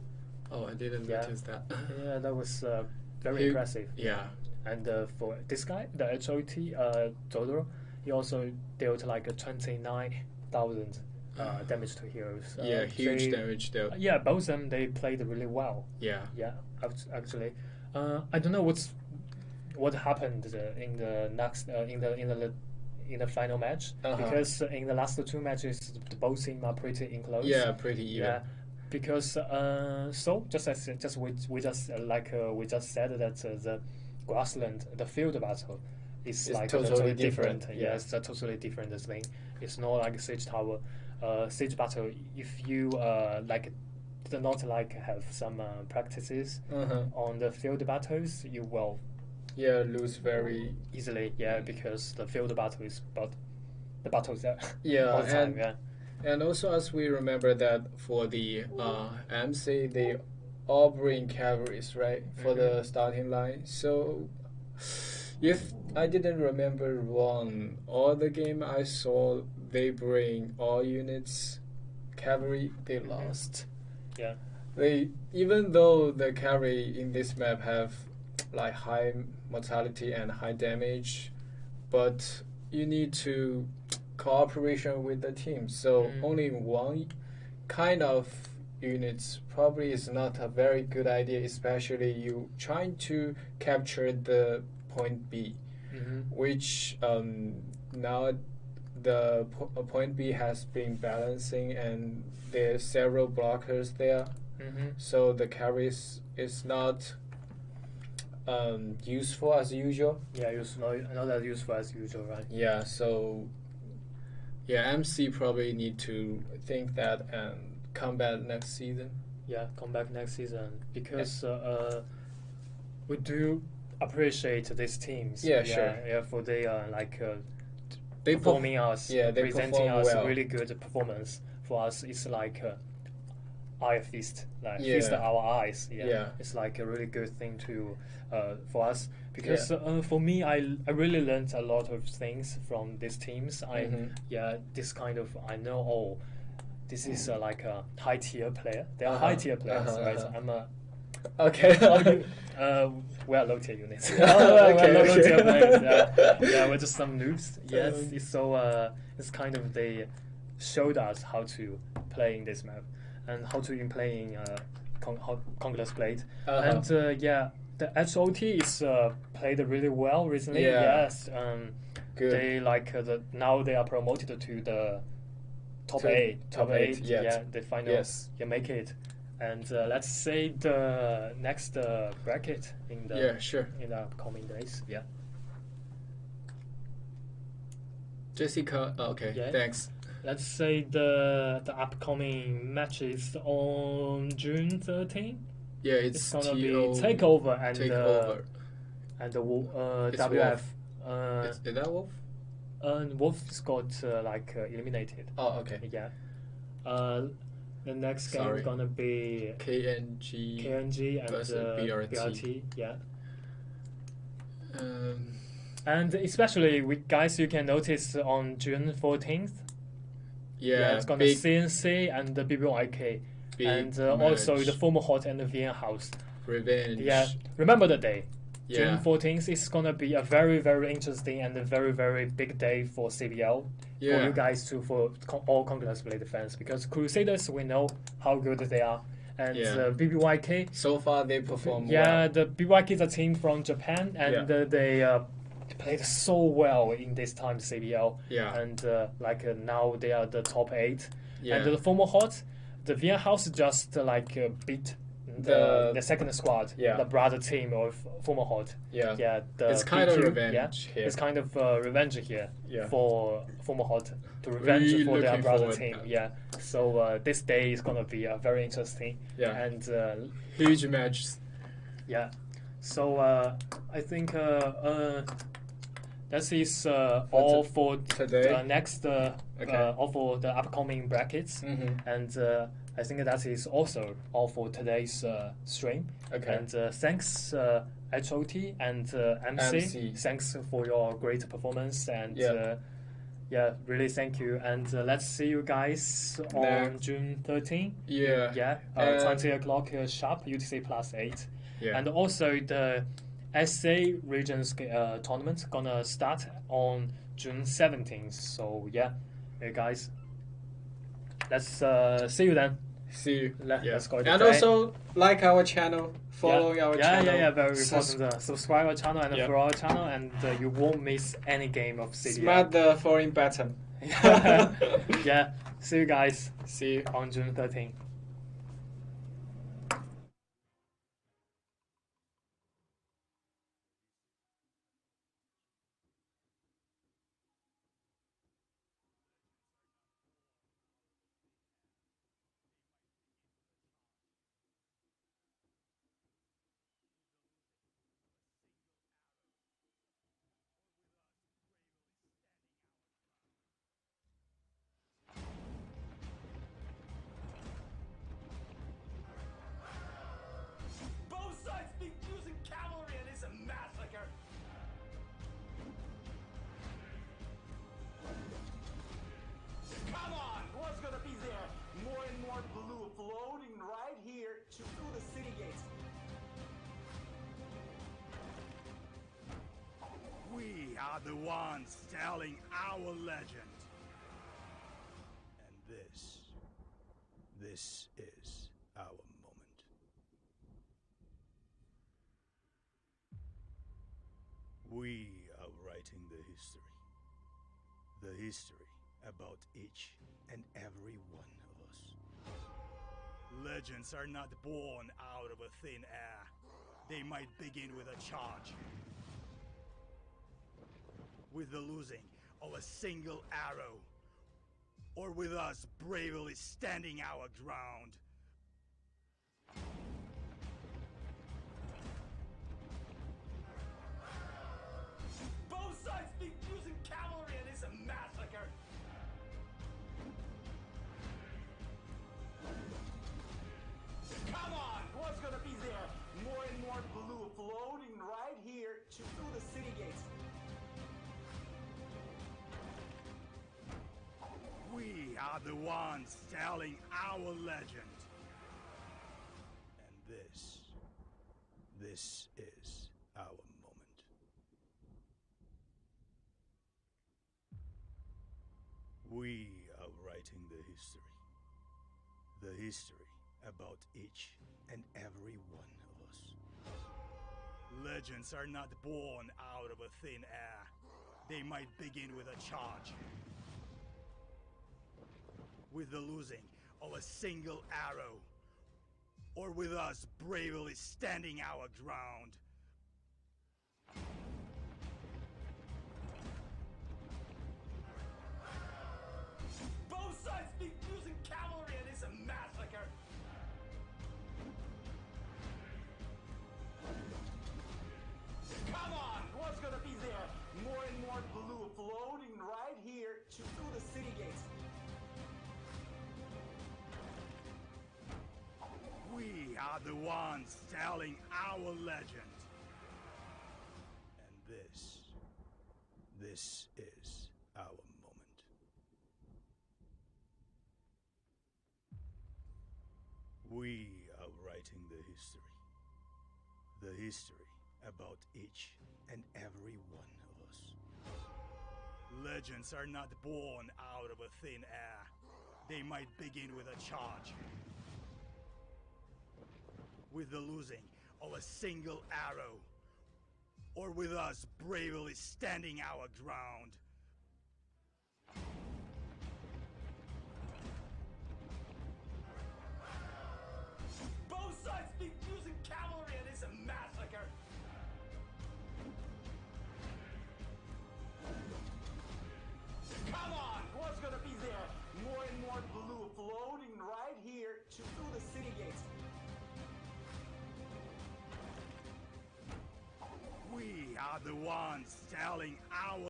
Oh, I didn't notice that. Yeah, that was very impressive. Yeah. And for this guy, the HOT Totoro, he also dealt like 29,000 damage to heroes. Huge damage dealt. Yeah, both of them they played really well. Yeah. Yeah, actually, I don't know what happened in the next in the final match because in the last 2 matches both teams are pretty close. Yeah, pretty even. Yeah, because we just said that the grassland, the field battle is like totally different. Yeah, it's a totally different thing. It's not like siege tower. Siege battle, if you do not have some practices on the field battles, you will lose very easily. Yeah, because the field battle is the battles there all the time. And also, as we remember that for the MC, they all bring cavalries, right, for the starting line. So, if I didn't remember wrong, all the game I saw, they bring all units cavalry. They lost. Yeah. Even though the cavalry in this map have like high mortality and high damage, but you need to cooperation with the team. So only one kind of units probably is not a very good idea, especially you trying to capture the point B, which now the point B has been balancing and there's several blockers there. So the carries is not useful as usual. Yeah, it's not as useful as usual, right? Yeah, so MC probably need to think that and come back next season. Yeah, come back next season because we do appreciate these teams. Yeah, sure. Yeah, for they they performing us, presenting us well. really good performance. For us, it's like eye feast, feast our eyes. Yeah, it's like a really good thing to for us because for me, I really learned a lot of things from these teams. This kind of I know this is like a high tier player. They are high tier players, right? I'm a we are low tier units. Low tier players. We're just some noobs. Yes, so it's kind of they showed us how to play in this map and how to play in Conqueror's Blade. And the HOT is played really well recently. Yes, good. They now they are promoted to the top 8. The finals. Make it. And let's say the next bracket in the in the upcoming days. Yeah. Jessica, thanks. Let's say the upcoming match is on June 13. Yeah, it's gonna be Takeover and WF. Is that Wolf? Wolf got eliminated. Oh, okay. Yeah. The next game Sorry. gonna be KNG and versus BRT. Yeah. Um, And especially, guys, you can notice on June 14th, yeah, it's gonna big, CNC and the BBYK, big and also match. the former hot and the VN House. Revenge. Yeah, remember the day. Yeah. June 14th is gonna be a very, very interesting and a very, very big day for CBL. Yeah. For you guys too, for all congratulated fans, because Crusaders, we know how good they are, and Yeah. BBYK. So far, they perform Yeah, well. the BYK is a team from Japan, and Yeah. they played so well in this time CBL. Yeah. And now they are the top 8. Yeah. And the former hot, the VN House just beat the second squad, Yeah. the brother team of former hot. Yeah. Yeah, It's kind of BQ, revenge yeah, here. it's kind of revenge here Yeah. for former hot to revenge Really for their looking brother forward. team. Yeah, so this day is gonna be very interesting. Yeah. And Huge match. yeah, so I think that is all for today. the next all for the upcoming brackets. Mm-hmm. And I think that is also all for today's stream. Okay. And thanks HOT and MC. Thanks for your great performance. And yeah, really thank you. And let's see you guys on June 13. Yeah. Yeah, 20 o'clock sharp, UTC plus 8. Yeah. And also the SA Regions tournament gonna start on June 17th. So yeah, hey guys, let's see you then. See you. Let's go. And also like our channel, following our channel. Yeah, very important. Subscribe our channel and follow our channel, and you won't miss any game of CBL. Smash the following button. Yeah, see you guys. See you on June 13th. Both sides be using cavalry and it's a massacre. Come on, what's gonna be there? More and more blue floating right here through the city gates. We are the ones telling our legend. And this is our moment. We are writing the history. The history about each and every one of us. Legends are not born out of a thin air. They might begin with a charge, with the losing of a single arrow, or with us bravely standing our ground. Both sides be using cavalry and it's a massacre. Come on, what's gonna be there? More and more blue floating right here through the city gates. We are the ones telling our legend. And this is our moment. We are writing the history. The history about each and every one of us. Legends are not born out of a thin air. They might begin with a charge, with the losing of a single arrow, or with us bravely standing our ground. Both sides be using cavalry and it's a massacre. Come on, what's gonna be there? More and more blue floating right here through the city gates. are the ones telling our legend. And this is our moment. We are writing the history. The history about each and every one of us. Legends are not born out of a thin air. They might begin with a charge, with the losing of a single arrow, or with us bravely standing our ground. Both sides keep using cavalry and it's a massacre. Come on, what's gonna be there? More and more blue floating right here through the city gates. We are the ones telling our